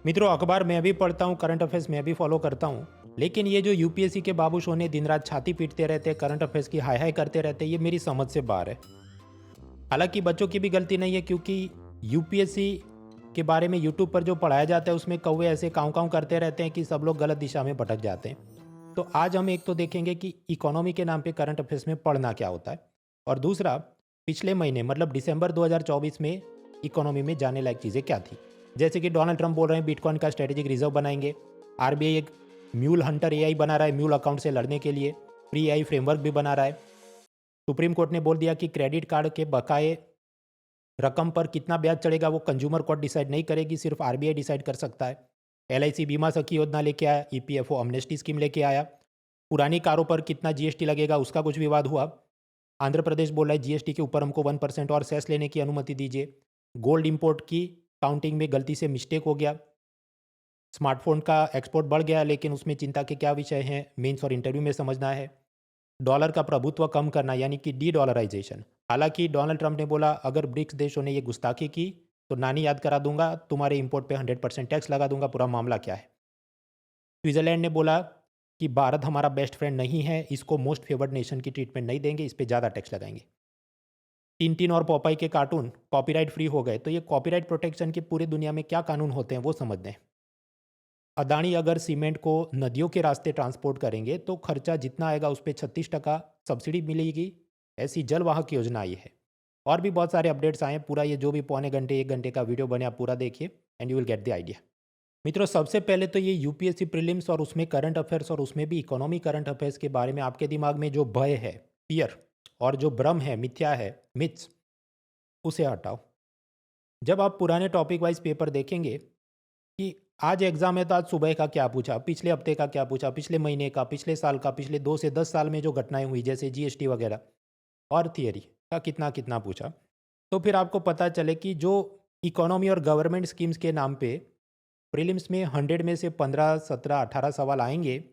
मित्रों, अखबार मैं भी पढ़ता हूँ, करंट अफेयर्स मैं भी फॉलो करता हूँ। लेकिन ये जो यूपीएससी के बाबू सोने दिन रात छाती पीटते रहते हैं, करंट अफेयर्स की हाय हाय करते रहते हैं, ये मेरी समझ से बाहर है। हालांकि बच्चों की भी गलती नहीं है, क्योंकि यूपीएससी के बारे में यूट्यूब पर जो पढ़ाया जाता है उसमें कौवे ऐसे काँव काँव करते रहते हैं कि सब लोग गलत दिशा में भटक जाते हैं। तो आज हम एक तो देखेंगे कि इकोनॉमी के नाम पे करंट अफेयर्स में पढ़ना क्या होता है, और दूसरा पिछले महीने मतलब दिसंबर 2024 में इकोनॉमी में जाने लायक चीज़ें क्या थी। जैसे कि डोनाल्ड ट्रंप बोल रहे हैं बिटकॉइन का स्ट्रेटेजिक रिजर्व बनाएंगे। आरबीआई एक म्यूल हंटर एआई बना रहा है म्यूल अकाउंट से लड़ने के लिए। फ्री एआई फ्रेमवर्क भी बना रहा है। सुप्रीम कोर्ट ने बोल दिया कि क्रेडिट कार्ड के बकाए रकम पर कितना ब्याज चढ़ेगा वो कंज्यूमर कोर्ट डिसाइड नहीं करेगी, सिर्फ आरबीआई डिसाइड कर सकता है। एलआईसी बीमा सखी योजना लेके आया, ईपीएफओ अमनेस्टी स्कीम लेके आया। पुरानी कारों पर कितना जीएसटी लगेगा उसका कुछ विवाद हुआ। आंध्र प्रदेश बोल रहा है जीएसटी के ऊपर हमको 1% और सेस लेने की अनुमति दीजिए। गोल्ड इंपोर्ट की काउंटिंग में गलती से मिस्टेक हो गया। स्मार्टफोन का एक्सपोर्ट बढ़ गया, लेकिन उसमें चिंता के क्या विषय हैं, मेंस और इंटरव्यू में समझना है। डॉलर का प्रभुत्व कम करना यानी कि डी डॉलराइजेशन। हालांकि डोनाल्ड ट्रंप ने बोला अगर ब्रिक्स देशों ने ये गुस्ताखी की तो नानी याद करा दूंगा, तुम्हारे इंपोर्ट पे 100% टैक्स लगा दूंगा। पूरा मामला क्या है। स्विट्जरलैंड ने बोला कि भारत हमारा बेस्ट फ्रेंड नहीं है, इसको मोस्ट फेवर्ड नेशन की ट्रीटमेंट नहीं देंगे, इस पर ज़्यादा टैक्स लगाएंगे। टिन और पॉपाई के कार्टून कॉपीराइट फ्री हो गए, तो ये कॉपीराइट प्रोटेक्शन के पूरे दुनिया में क्या कानून होते हैं वो समझ लें। अदानी अगर सीमेंट को नदियों के रास्ते ट्रांसपोर्ट करेंगे तो खर्चा जितना आएगा उस पर 36% सब्सिडी मिलेगी। ऐसी जलवाहक योजना आई है। और भी बहुत सारे अपडेट्स आए हैं। पूरा ये जो भी पौने घंटे 1 घंटे का वीडियो बने आप पूरा देखिए and you will get the idea. मित्रों, सबसे पहले तो ये यूपीएससी प्रीलिम्स और उसमें करंट अफेयर्स और उसमें भी इकोनॉमी करंट अफेयर्स के बारे में आपके दिमाग में जो भय है, फियर, और जो भ्रम है, मिथ्या है, मिथ्स, उसे हटाओ। जब आप पुराने टॉपिक वाइज पेपर देखेंगे कि आज एग्जाम है तो आज सुबह का क्या पूछा, पिछले हफ्ते का क्या पूछा, पिछले महीने का, पिछले साल का, पिछले 2 से 10 साल में जो घटनाएं हुई जैसे जीएसटी वगैरह, और थियरी का कितना कितना पूछा, तो फिर आपको पता चले कि जो इकोनॉमी और गवर्नमेंट स्कीम्स के नाम पे प्रीलिम्स में 100 में से 15 17 18 सवाल आएंगे,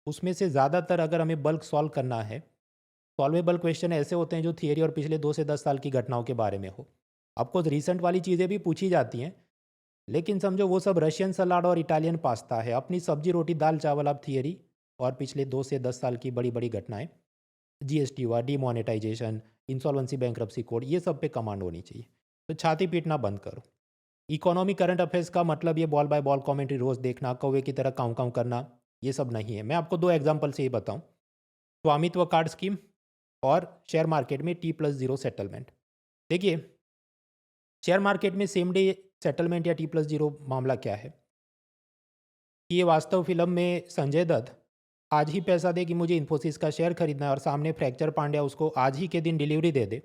उसमें से ज़्यादातर अगर हमें बल्क सॉल्व करना है, सॉल्वेबल क्वेश्चन ऐसे होते हैं जो थियरी और पिछले 2 से 10 साल की घटनाओं के बारे में हो। आपको रिसेंट वाली चीज़ें भी पूछी जाती हैं, लेकिन समझो वो सब रशियन सलाद और इटालियन पास्ता है। अपनी सब्जी रोटी दाल चावल आप थियरी और पिछले 2 से 10 साल की बड़ी बड़ी घटनाएं, जीएसटी हुआ, डीमोनेटाइजेशन, इंसॉल्वेंसी, बैंक्रप्सी कोड, ये सब पे कमांड होनी चाहिए। तो छाती पीटना बंद करो। इकोनॉमी करंट अफेयर्स का मतलब ये बॉल बाय बॉल कमेंट्री रोज देखना, कौवे की तरह काउं काउं करना, ये सब नहीं है। मैं आपको 2 एग्जाम्पल से ही बताऊं। स्वामित्व कार्ड स्कीम और शेयर मार्केट में T+0 सेटलमेंट। देखिए, शेयर मार्केट में सेम डे सेटलमेंट या T+0 मामला क्या है कि ये वास्तव फिल्म में संजय दत्त आज ही पैसा दे कि मुझे इन्फोसिस का शेयर खरीदना है, और सामने फ्रैक्चर पांड्या उसको आज ही के दिन डिलीवरी दे दे,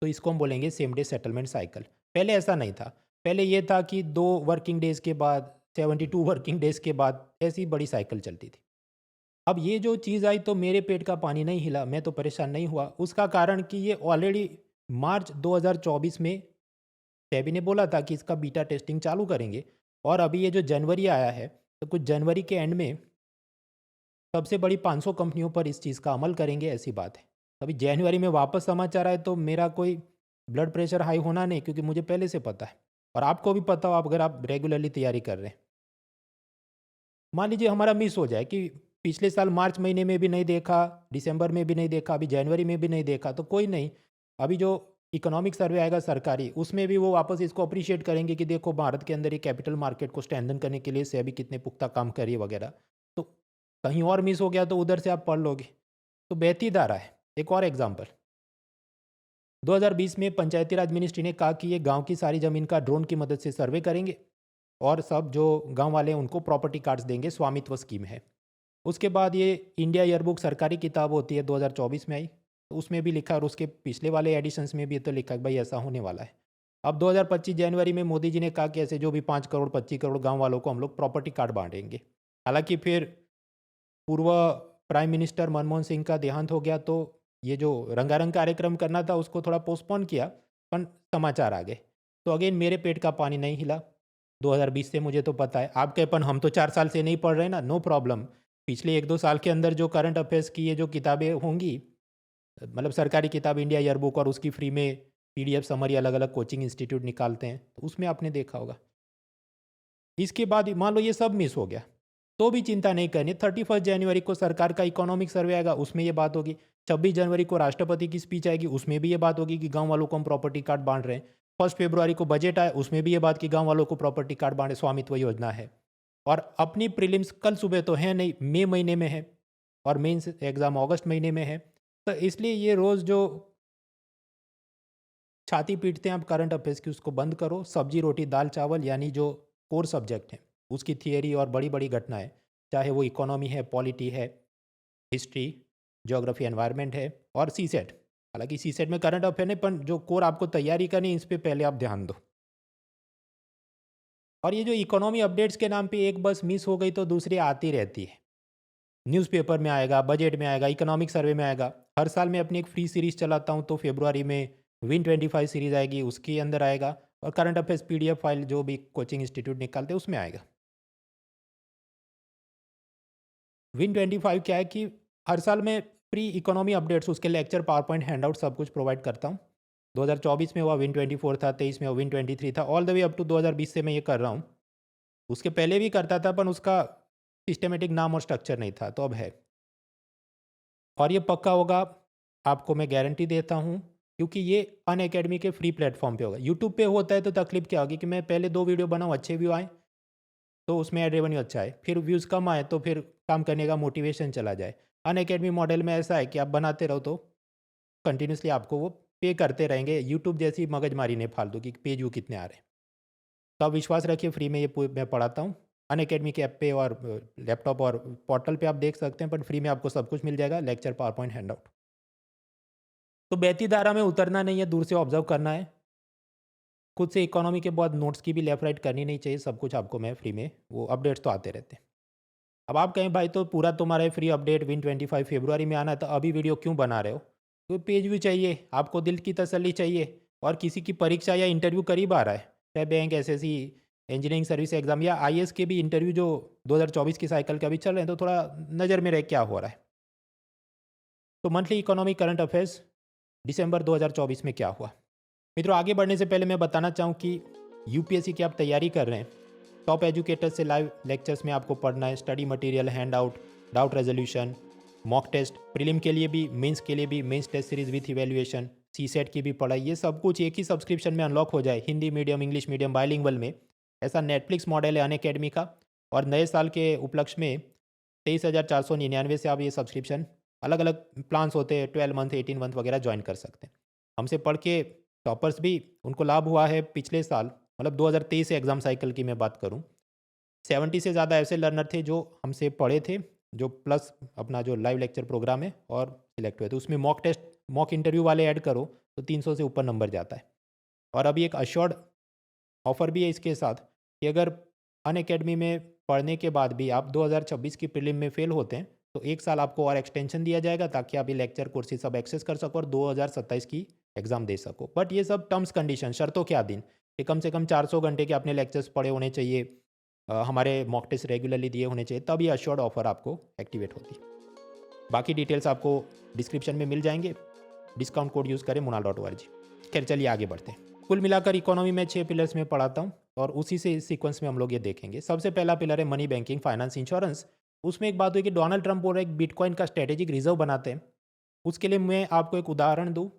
तो इसको हम बोलेंगे सेम डे सेटलमेंट साइकिल। पहले ऐसा नहीं था। पहले ये था कि 2 वर्किंग डेज के बाद, 72 वर्किंग डेज के बाद ऐसी बड़ी साइकिल चलती थी। अब ये जो चीज़ आई तो मेरे पेट का पानी नहीं हिला, मैं तो परेशान नहीं हुआ। उसका कारण कि ये ऑलरेडी मार्च 2024 में सेबी ने बोला था कि इसका बीटा टेस्टिंग चालू करेंगे, और अभी ये जो जनवरी आया है, तो कुछ जनवरी के एंड में सबसे बड़ी 500 कंपनियों पर इस चीज़ का अमल करेंगे, ऐसी बात है। अभी जनवरी में वापस समाचार आए तो मेरा कोई ब्लड प्रेशर हाई होना नहीं, क्योंकि मुझे पहले से पता है और आपको भी पता हो, आप अगर आप रेगुलरली तैयारी कर रहे हैं। मान लीजिए हमारा मिस हो जाए कि पिछले साल मार्च महीने में भी नहीं देखा, दिसंबर में भी नहीं देखा, अभी जनवरी में भी नहीं देखा, तो कोई नहीं। अभी जो इकोनॉमिक सर्वे आएगा सरकारी, उसमें भी वो वापस इसको अप्रिशिएट करेंगे कि देखो भारत के अंदर ये कैपिटल मार्केट को स्ट्रेंथन करने के लिए सेबी कितने पुख्ता काम कर रही है वगैरह। तो कहीं और मिस हो गया तो उधर से आप पढ़ लोगे। तो बहती धारा है। एक और एग्जाम्पल, 2020 में पंचायती राज मिनिस्ट्री ने कहा कि ये गांव की सारी ज़मीन का ड्रोन की मदद से सर्वे करेंगे, और सब जो गांव वाले हैं उनको प्रॉपर्टी कार्ड्स देंगे, स्वामित्व स्कीम है। उसके बाद ये इंडिया ईयरबुक सरकारी किताब होती है, 2024 में आई, तो उसमें भी लिखा, और उसके पिछले वाले एडिशंस में भी तो लिखा कि भाई ऐसा होने वाला है। अब 2025 जनवरी में मोदी जी ने कहा कि ऐसे जो भी 5 करोड़ 25 करोड़ गांव वालों को हम लोग प्रॉपर्टी कार्ड बांटेंगे। हालांकि फिर पूर्व प्राइम मिनिस्टर मनमोहन सिंह का देहांत हो गया, तो ये जो रंगारंग कार्यक्रम करना था उसको थोड़ा पोस्टपोन किया, पर समाचार आ गए। तो अगेन मेरे पेट का पानी नहीं हिला। 2020 से मुझे तो पता है। आप कहे पर हम तो 4 साल से नहीं पढ़ रहे ना, नो प्रॉब्लम। पिछले 1 2 साल के अंदर जो करंट अफेयर्स की ये जो किताबें होंगी, मतलब सरकारी किताब इंडिया ईयरबुक, और उसकी फ्री में पीडीएफ समरी अलग अलग कोचिंग इंस्टीट्यूट निकालते हैं, तो उसमें आपने देखा होगा। इसके बाद मान लो ये सब मिस हो गया, तो भी चिंता नहीं करनी। 31 जनवरी को सरकार का इकोनॉमिक सर्वे आएगा, उसमें ये बात होगी। 26 जनवरी को राष्ट्रपति की स्पीच आएगी, उसमें भी ये बात होगी कि गांव वालों को हम प्रॉपर्टी कार्ड बांट रहे हैं। 1 फरवरी को बजट आए, उसमें भी ये बात कि गांव वालों को प्रॉपर्टी कार्ड बांटे, स्वामित्व योजना है। और अपनी प्रीलिम्स कल सुबह तो है नहीं, मई महीने में है, और मेंस एग्ज़ाम अगस्त महीने में है। तो इसलिए ये रोज़ जो छाती पीटते हैं आप करंट अफेयर्स की, उसको बंद करो। सब्जी रोटी दाल चावल यानी जो कोर सब्जेक्ट हैं उसकी थियरी और बड़ी बड़ी घटनाएं, चाहे वो इकोनॉमी है, पॉलिटी है, हिस्ट्री, ज्योग्राफी, एनवायरनमेंट है, और सी सेट। हालांकि सी सेट में करंट अफेयर नहीं, पर जो कोर आपको तैयारी करनी है इस पर पहले आप ध्यान दो। और ये जो इकोनॉमी अपडेट्स के नाम पे एक बस मिस हो गई तो दूसरी आती रहती है। न्यूज़पेपर में आएगा, बजट में आएगा, इकोनॉमिक सर्वे में आएगा। हर साल मैं अपनी एक फ्री सीरीज़ चलाता हूँ, तो फरवरी में Win25 सीरीज़ आएगी, उसके अंदर आएगा। और करंट अफेयर्स पीडीएफ फाइल जो भी कोचिंग इंस्टीट्यूट निकालते हैं उसमें आएगा। Win25 क्या है कि हर साल मैं फ्री इकोनॉमी अपडेट्स, उसके लेक्चर, पावर पॉइंट, हैंडआउट सब कुछ प्रोवाइड करता हूँ। 2024 में हुआ Win24 था, 23 में हुआ Win23 था, all the way up to 2020 से मैं ये कर रहा हूँ। उसके पहले भी करता था, पर उसका सिस्टमेटिक नाम और स्ट्रक्चर नहीं था, तो अब है। और ये पक्का होगा, आपको मैं गारंटी देता हूँ, क्योंकि ये अनअकैडमी के फ्री प्लेटफॉर्म पे होगा। यूट्यूब पे होता है तो तकलीफ क्या होगी कि मैं पहले 2 वीडियो बनाऊँ, अच्छे व्यू आए तो उसमें एड रेवेन्यू अच्छा है, फिर व्यूज़ कम आए तो फिर काम करने का मोटिवेशन चला जाए। अनअकैडमी मॉडल में ऐसा है कि आप बनाते रहो तो कंटिन्यूसली आपको वो पे करते रहेंगे। यूट्यूब जैसी मगजमारी नहीं फालतू की, पेज व्यू कितने आ रहे हैं। तो आप विश्वास रखिए, फ्री में ये मैं पढ़ाता हूँ। अनअकैडमी के ऐप पे और लैपटॉप और पोर्टल पे आप देख सकते हैं, पर फ्री में आपको सब कुछ मिल जाएगा, लेक्चर, पावर पॉइंट, हैंडआउट। तो बहती धारा में उतरना नहीं है, दूर से ऑब्जर्व करना है। खुद से इकोनॉमी के बाद नोट्स की भी लेफ्ट राइट करनी नहीं चाहिए, सब कुछ आपको मैं फ्री में, वो अपडेट्स तो आते रहते हैं। अब आप कहें भाई तो पूरा तुम्हारा फ्री अपडेट Win25 फरवरी में आना है, तो अभी वीडियो क्यों बना रहे हो? तो पेज व्यू चाहिए, आपको दिल की तसल्ली चाहिए, और किसी की परीक्षा या इंटरव्यू करीब आ रहा है, चाहे bank, SSC, engineering service exam, या आईएएस के भी इंटरव्यू जो 2024 की साइकिल के अभी चल रहे हैं, तो थोड़ा नज़र में रहे क्या हो रहा है। तो मंथली इकोनॉमी करंट अफेयर्स दिसंबर 2024 में क्या हुआ। मित्रों, आगे बढ़ने से पहले मैं बताना चाहूँ कि यूपीएससी की आप तैयारी कर रहे हैं, टॉप एजुकेटर से लाइव लेक्चर्स में आपको पढ़ना है, study material, hand out, doubt resolution, mock test, prelim के लिए भी, मेंस के लिए भी, mains test series with evaluation, CSAT की भी पढ़ाई, ये सब कुछ एक ही सब्सक्रिप्शन में अनलॉक हो जाए। Hindi medium, English medium, bilingual में। ऐसा नेटफ्लिक्स मॉडल है अनअकैडमी का। और नए साल के उपलक्ष्य में 23,499 से आप ये सब्सक्रिप्शन, अलग अलग प्लान्स होते हैं, 12 मंथ, 18 मंथ वगैरह ज्वाइन कर सकते हैं। हमसे पढ़ के टॉपर्स भी, उनको लाभ हुआ है पिछले साल, मतलब 2023 एग्ज़ाम साइकिल की मैं बात करूं, 70 से ज़्यादा ऐसे लर्नर थे जो हमसे पढ़े थे, जो प्लस अपना जो लाइव लेक्चर प्रोग्राम है और सिलेक्ट हुए थे। उसमें मॉक टेस्ट, मॉक इंटरव्यू वाले ऐड करो तो 300 से ऊपर नंबर जाता है। और अभी एक अश्योर्ड ऑफर भी है इसके साथ, कि अगर अनअकैडमी में पढ़ने के बाद भी आप 2026 की प्रीलिम में फेल होते हैं, तो 1 साल आपको और एक्सटेंशन दिया जाएगा, ताकि आप ये लेक्चर कोर्सेज सब एक्सेस कर सको और 2027 की एग्ज़ाम दे सको। बट ये सब टर्म्स कंडीशन, शर्तों के अधीन, कि कम से कम 400 घंटे के अपने लेक्चर्स पढ़े होने चाहिए, हमारे मॉक टेस्ट रेगुलरली दिए होने चाहिए, तब ये अश्योर्ड ऑफर आपको एक्टिवेट होती है। बाकी डिटेल्स आपको डिस्क्रिप्शन में मिल जाएंगे। डिस्काउंट कोड यूज़ करें munal.org। खैर, चलिए आगे बढ़ते हैं। कुल मिलाकर इकोनॉमी में 6 पिलर्स में पढ़ाता हूँ, और उसी से इस सीक्वेंस में हम लोग ये देखेंगे। सबसे पहला पिलर है मनी, बैंकिंग, फाइनेंस, इंश्योरेंस। उसमें एक बात हुई कि डोनाल्ड ट्रंप बोल रहे हैं बिटकॉइन का स्ट्रेटेजिक रिजर्व बनाते हैं। उसके लिए मैं आपको एक उदाहरण दूँ,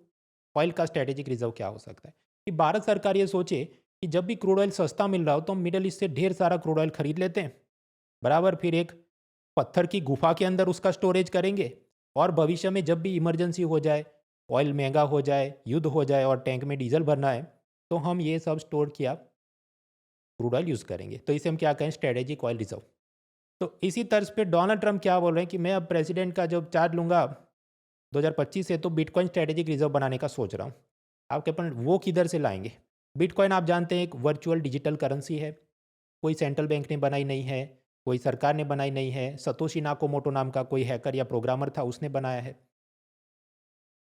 ऑयल का स्ट्रेटेजिक रिजर्व क्या हो सकता है। कि भारत सरकार ये सोचे कि जब भी क्रूड ऑयल सस्ता मिल रहा हो तो हम मिडल ईस्ट से ढेर सारा क्रूड ऑयल खरीद लेते हैं, बराबर, फिर एक पत्थर की गुफा के अंदर उसका स्टोरेज करेंगे, और भविष्य में जब भी इमरजेंसी हो जाए, ऑयल महंगा हो जाए, युद्ध हो जाए और टैंक में डीजल भरना है, तो हम ये सब स्टोर किया क्रूड ऑयल यूज़ करेंगे। तो इसे हम क्या कहें, स्ट्रेटेजिक ऑयल रिजर्व। तो इसी तर्ज पे डोनाल्ड ट्रंप क्या बोल रहे हैं कि मैं अब प्रेसिडेंट का जब चार्ज लूंगा 2025 से, तो बिटकॉइन स्ट्रेटेजिक रिजर्व बनाने का सोच रहा हूँ। आपके अपन वो किधर से लाएंगे? बिटकॉइन आप जानते हैं एक वर्चुअल डिजिटल करेंसी है, कोई सेंट्रल बैंक ने बनाई नहीं है, कोई सरकार ने बनाई नहीं है, सतोशी नाकोमोटो नाम का कोई हैकर या प्रोग्रामर था, उसने बनाया है।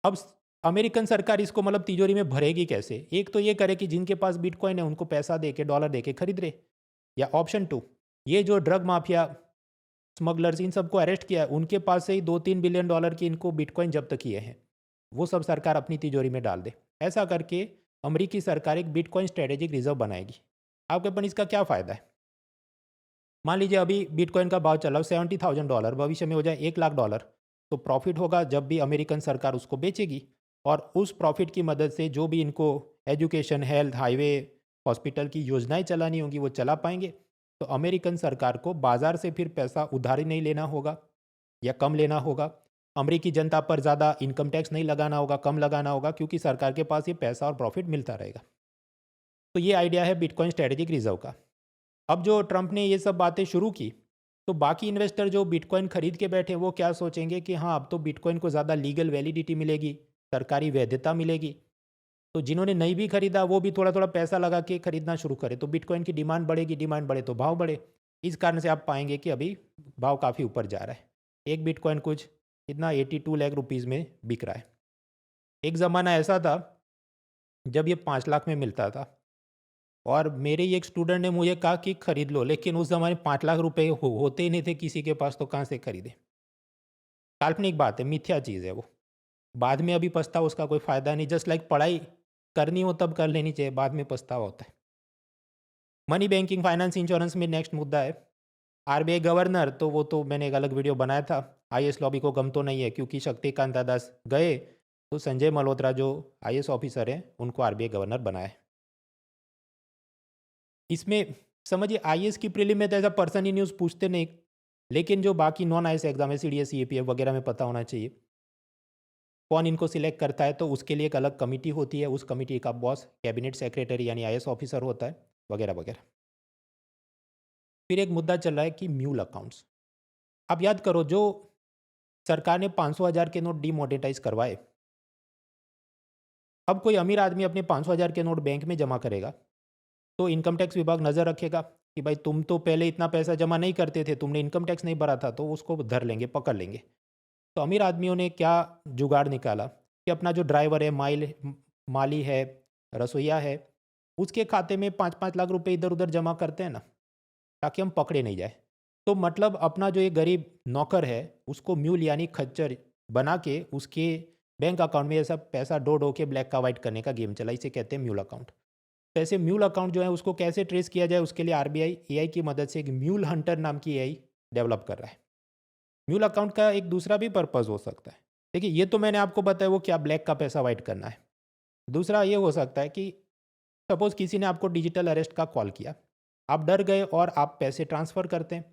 अब अमेरिकन सरकार इसको मतलब तिजोरी में भरेगी कैसे? एक तो ये करे कि जिनके पास बिटकॉइन है उनको पैसा दे के, डॉलर दे के खरीद रहे, या ऑप्शन 2, ये जो ड्रग माफिया, स्मगलर्स, इन सबको अरेस्ट किया है, उनके पास से ही $2-3 बिलियन की इनको बिटकॉइन जब्त किए हैं, वो सब सरकार अपनी तिजोरी में डाल दे। ऐसा करके अमेरिकी सरकार एक बिटकॉइन स्ट्रेटेजिक रिजर्व बनाएगी। आपके अपन इसका क्या फ़ायदा है? मान लीजिए अभी बिटकॉइन का भाव चला $70,000, भविष्य में हो जाए $1,00,000, तो प्रॉफिट होगा जब भी अमेरिकन सरकार उसको बेचेगी, और उस प्रॉफिट की मदद से जो भी इनको एजुकेशन, हेल्थ, हाईवे, हॉस्पिटल की योजनाएं चलानी होंगी वो चला पाएंगे। तो अमेरिकन सरकार को बाजार से फिर पैसा उधारी नहीं लेना होगा या कम लेना होगा। अमेरिकी जनता पर ज़्यादा इनकम टैक्स नहीं लगाना होगा, कम लगाना होगा, क्योंकि सरकार के पास ये पैसा और प्रॉफिट मिलता रहेगा। तो ये आइडिया है बिटकॉइन स्ट्रेटेजिक रिजर्व का। अब जो ट्रंप ने ये सब बातें शुरू की, तो बाकी इन्वेस्टर जो बिटकॉइन खरीद के बैठे वो क्या सोचेंगे कि हाँ, अब तो बिटकॉइन को ज़्यादा लीगल वैलिडिटी मिलेगी, सरकारी वैधता मिलेगी। तो जिन्होंने नहीं भी खरीदा वो भी थोड़ा थोड़ा पैसा लगा के खरीदना शुरू करे, तो बिटकॉइन की डिमांड बढ़ेगी, डिमांड बढ़े तो भाव बढ़े। इस कारण से आप पाएंगे कि अभी भाव काफ़ी ऊपर जा रहा है। एक बिटकॉइन कुछ इतना 82 लाख रुपीज़ में बिक रहा है। एक ज़माना ऐसा था जब ये 5 लाख में मिलता था, और मेरे ही एक स्टूडेंट ने मुझे कहा कि खरीद लो, लेकिन उस ज़माने 5 लाख रुपए होते ही नहीं थे किसी के पास, तो कहाँ से खरीदे। काल्पनिक बात है, मिथ्या चीज़ है वो। बाद में अभी पछतावा, उसका कोई फ़ायदा नहीं। जस्ट लाइक पढ़ाई करनी हो तब कर लेनी चाहिए, बाद में पछतावा होता है। मनी बैंकिंग, फाइनेंस, इंश्योरेंस में नेक्स्ट मुद्दा है आरबीआई गवर्नर। तो वो तो मैंने एक अलग वीडियो बनाया था। आईएएस लॉबी को गम तो नहीं है, क्योंकि शक्तिकांत दास गए तो संजय मल्होत्रा जो आईएएस ऑफिसर हैं उनको आरबीआई गवर्नर बनाया है। इसमें समझिए आईएएस की प्रीलिम में तो ऐसा पर्सन ही न्यूज़ पूछते नहीं, लेकिन जो बाकी नॉन आईएएस एग्जाम है, सीडीएस, सीएपीएफ वगैरह में पता होना चाहिए कौन इनको सिलेक्ट करता है। तो उसके लिए एक अलग कमिटी होती है, उस कमिटी का बॉस कैबिनेट सेक्रेटरी यानी आईएएस ऑफिसर होता है, वगैरह वगैरह। फिर एक मुद्दा चल रहा है कि म्यूल अकाउंट्स। आप याद करो, जो सरकार ने 500,000 के नोट डीमोनेटाइज करवाए, अब कोई अमीर आदमी अपने 500,000 के नोट बैंक में जमा करेगा तो इनकम टैक्स विभाग नज़र रखेगा कि भाई तुम तो पहले इतना पैसा जमा नहीं करते थे, तुमने इनकम टैक्स नहीं भरा था, तो उसको धर लेंगे, पकड़ लेंगे। तो अमीर आदमियों ने क्या जुगाड़ निकाला कि अपना जो ड्राइवर है, माली है, रसोईया है, उसके खाते में 5-5 लाख रुपए इधर उधर जमा करते हैं ना, ताकि हम पकड़े नहीं जाए। तो मतलब अपना जो ये गरीब नौकर है उसको म्यूल यानी खच्चर बना के उसके बैंक अकाउंट में ये सब पैसा डो डो के ब्लैक का वाइट करने का गेम चला, इसे कहते हैं म्यूल अकाउंट। तो ऐसे म्यूल अकाउंट जो है उसको कैसे ट्रेस किया जाए, उसके लिए आरबीआई एआई की मदद से एक म्यूल हंटर नाम की एआई डेवलप कर रहा है। म्यूल अकाउंट का एक दूसरा भी पर्पज़ हो सकता है। देखिए, ये तो मैंने आपको बताया वो क्या ब्लैक का पैसा वाइट करना है। दूसरा ये हो सकता है कि सपोज़ किसी ने आपको डिजिटल अरेस्ट का कॉल किया, आप डर गए और आप पैसे ट्रांसफ़र करते हैं।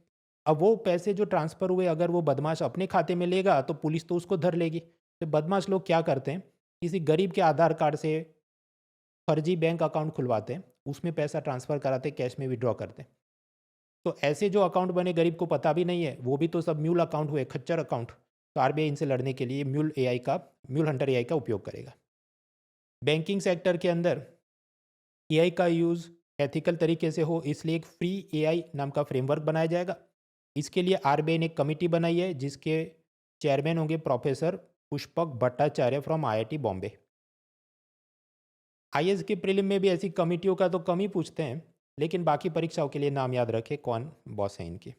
अब वो पैसे जो ट्रांसफ़र हुए अगर वो बदमाश अपने खाते में लेगा तो पुलिस तो उसको धर लेगी। तो बदमाश लोग क्या करते हैं, किसी गरीब के आधार कार्ड से फर्जी बैंक अकाउंट खुलवाते हैं, उसमें पैसा ट्रांसफ़र कराते, कैश में विड्रॉ करते हैं। तो ऐसे जो अकाउंट बने गरीब को पता भी नहीं है, वो भी तो सब म्यूल अकाउंट हुए, खच्चर अकाउंट। तो आरबीआई इनसे लड़ने के लिए म्यूल हंटर एआई का उपयोग करेगा। बैंकिंग सेक्टर के अंदर एआई का यूज़ एथिकल तरीके से हो, इसलिए एक फ्री एआई नाम का फ्रेमवर्क बनाया जाएगा। इसके लिए आरबीआई ने एक कमिटी बनाई है जिसके चेयरमैन होंगे professor Pushpak Bhattacharya from IIT Bombay. IAS के प्रीलिम में भी ऐसी कमिटियों का तो कम ही पूछते हैं, लेकिन बाकी परीक्षाओं के लिए नाम याद रखें कौन बॉस है इनके।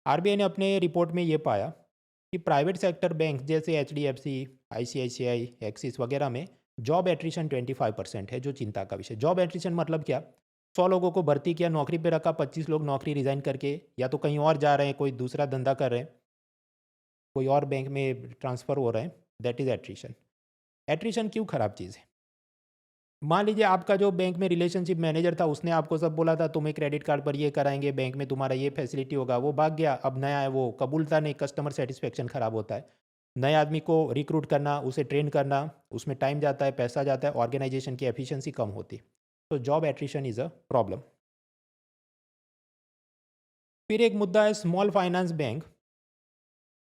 आरबीआई ने अपने रिपोर्ट में ये पाया कि प्राइवेट सेक्टर बैंक जैसे एचडीएफसी, आईसीआईसीआई, एक्सिस वगैरह में जॉब एट्रिशन 25% है, जो चिंता का विषय। जॉब एट्रिशन मतलब क्या, 100 लोगों को भर्ती किया, नौकरी पे रखा, 25 लोग नौकरी रिजाइन करके या तो कहीं और जा रहे हैं, कोई दूसरा धंधा कर रहे हैं, कोई और बैंक में ट्रांसफ़र हो रहे हैं, दैट इज़ एट्रिशन। एट्रिशन क्यों ख़राब चीज़ है? मान लीजिए आपका जो बैंक में रिलेशनशिप मैनेजर था उसने आपको सब बोला था तुम्हें क्रेडिट कार्ड पर ये कराएंगे, बैंक में तुम्हारा ये फैसिलिटी होगा, वो भाग गया, अब नया है, वो कबूलता नहीं, कस्टमर सेटिस्फेक्शन ख़राब होता है। नए आदमी को रिक्रूट करना, उसे ट्रेन करना, उसमें टाइम जाता है, पैसा जाता है, ऑर्गेनाइजेशन की एफिशिएंसी कम होती। तो job attrition is a problem. फिर एक मुद्दा है स्मॉल फाइनेंस बैंक,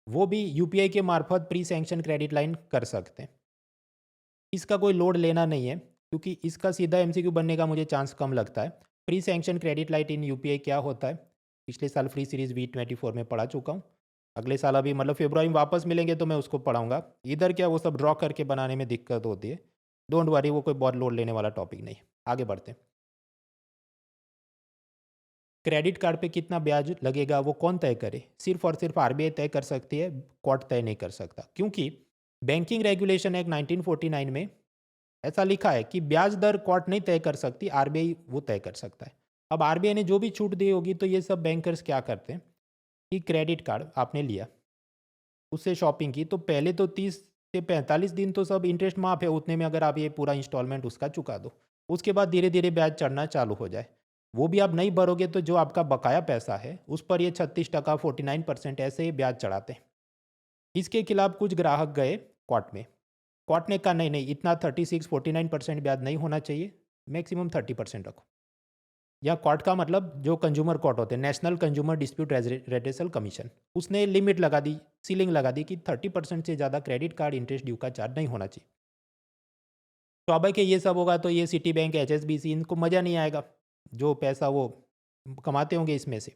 वो भी यूपीआई के मार्फत प्री सैंक्शन क्रेडिट लाइन कर सकते हैं। इसका कोई लोड लेना नहीं है, क्योंकि इसका सीधा एमसीक्यू बनने का मुझे चांस कम लगता है। Pre sanction credit line in UPI क्या होता है, पिछले साल फ्री सीरीज V24 में पढ़ा चुका हूँ। अगले साल अभी मतलब फरवरी में वापस मिलेंगे तो मैं उसको पढ़ाऊँगा। इधर क्या वो सब ड्रॉ करके बनाने में दिक्कत होती है। डोंट वरी, वो कोई बहुत लोड लेने वाला टॉपिक नहीं है। आगे बढ़ते हैं। क्रेडिट कार्ड पे कितना ब्याज लगेगा वो कौन तय करे? सिर्फ और सिर्फ आरबीआई तय कर सकती है, कोर्ट तय नहीं कर सकता। क्योंकि बैंकिंग रेगुलेशन एक्ट 1949 में ऐसा लिखा है कि ब्याज दर कोर्ट नहीं तय कर सकती, आरबीआई वो तय कर सकता है। अब आरबीआई ने जो भी छूट दी होगी तो ये सब बैंकर्स क्या करते हैं कि क्रेडिट कार्ड आपने लिया, उससे शॉपिंग की, तो पहले तो 30 से 45 दिन तो सब इंटरेस्ट माफ है, उतने में अगर आप ये पूरा इंस्टॉलमेंट उसका चुका दो, उसके बाद धीरे धीरे ब्याज चढ़ना चालू हो जाए, वो भी आप नहीं भरोगे तो जो आपका बकाया पैसा है उस पर ये 36% 49% ऐसे ही ब्याज चढ़ाते हैं। इसके खिलाफ कुछ ग्राहक गए कोर्ट में। कोर्ट ने कहा नहीं नहीं, इतना 36 49% ब्याज नहीं होना चाहिए, मैक्सिमम 30% रखो। या कोर्ट का मतलब जो कंज्यूमर कोर्ट होते हैं, national consumer dispute redressal commission, उसने लिमिट लगा दी, सीलिंग लगा दी कि 30% से ज़्यादा क्रेडिट कार्ड इंटरेस्ट ड्यू का चार्ज नहीं होना चाहिए। तो अब है कि ये सब होगा तो ये सिटी बैंक, एचएसबीसी, इनको मज़ा नहीं आएगा, जो पैसा वो कमाते होंगे इसमें से।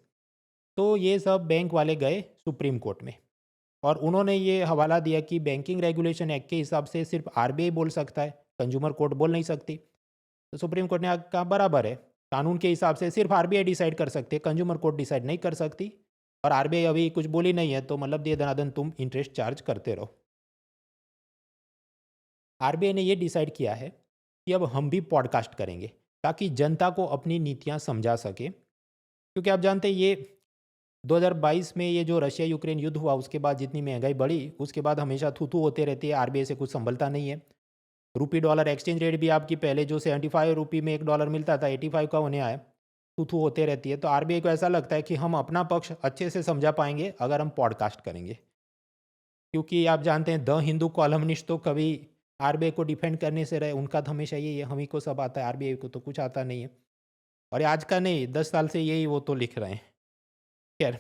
तो ये सब बैंक वाले गए सुप्रीम कोर्ट में और उन्होंने ये हवाला दिया कि बैंकिंग रेगुलेशन एक्ट के हिसाब से सिर्फ आरबीआई बोल सकता है, कंज्यूमर कोर्ट बोल नहीं सकती। तो सुप्रीम कोर्ट ने कहा बराबर है, कानून के हिसाब से सिर्फ आरबीआई डिसाइड कर सकते हैं, कंज्यूमर कोर्ट डिसाइड नहीं कर सकती, और आरबीआई अभी कुछ बोली नहीं है तो मतलब दे दनादन तुम इंटरेस्ट चार्ज करते रहो। आरबीआई ने ये डिसाइड किया है कि अब हम भी पॉडकास्ट करेंगे ताकि जनता को अपनी नीतियां समझा सके, क्योंकि आप जानते हैं ये 2022 में ये जो रशिया यूक्रेन युद्ध हुआ उसके बाद जितनी महंगाई बढ़ी, उसके बाद हमेशा थू थू होते रहती है, आरबीआई से कुछ संभलता नहीं है। रुपी डॉलर एक्सचेंज रेट भी आपकी पहले जो 75 रुपी में $1 मिलता था 85 का होने आया, थू थू होते रहती है। तो आरबीआई को ऐसा लगता है कि हम अपना पक्ष अच्छे से समझा पाएंगे अगर हम पॉडकास्ट करेंगे, क्योंकि आप जानते हैं द हिंदू कॉलमनिस्ट तो कभी आरबीआई को डिफेंड करने से रहे, उनका तो हमेशा यही है हम ही को सब आता है, आरबीआई को तो कुछ आता नहीं है। और ये आज का नहीं, 10 साल से यही वो तो लिख रहे हैं। खैर,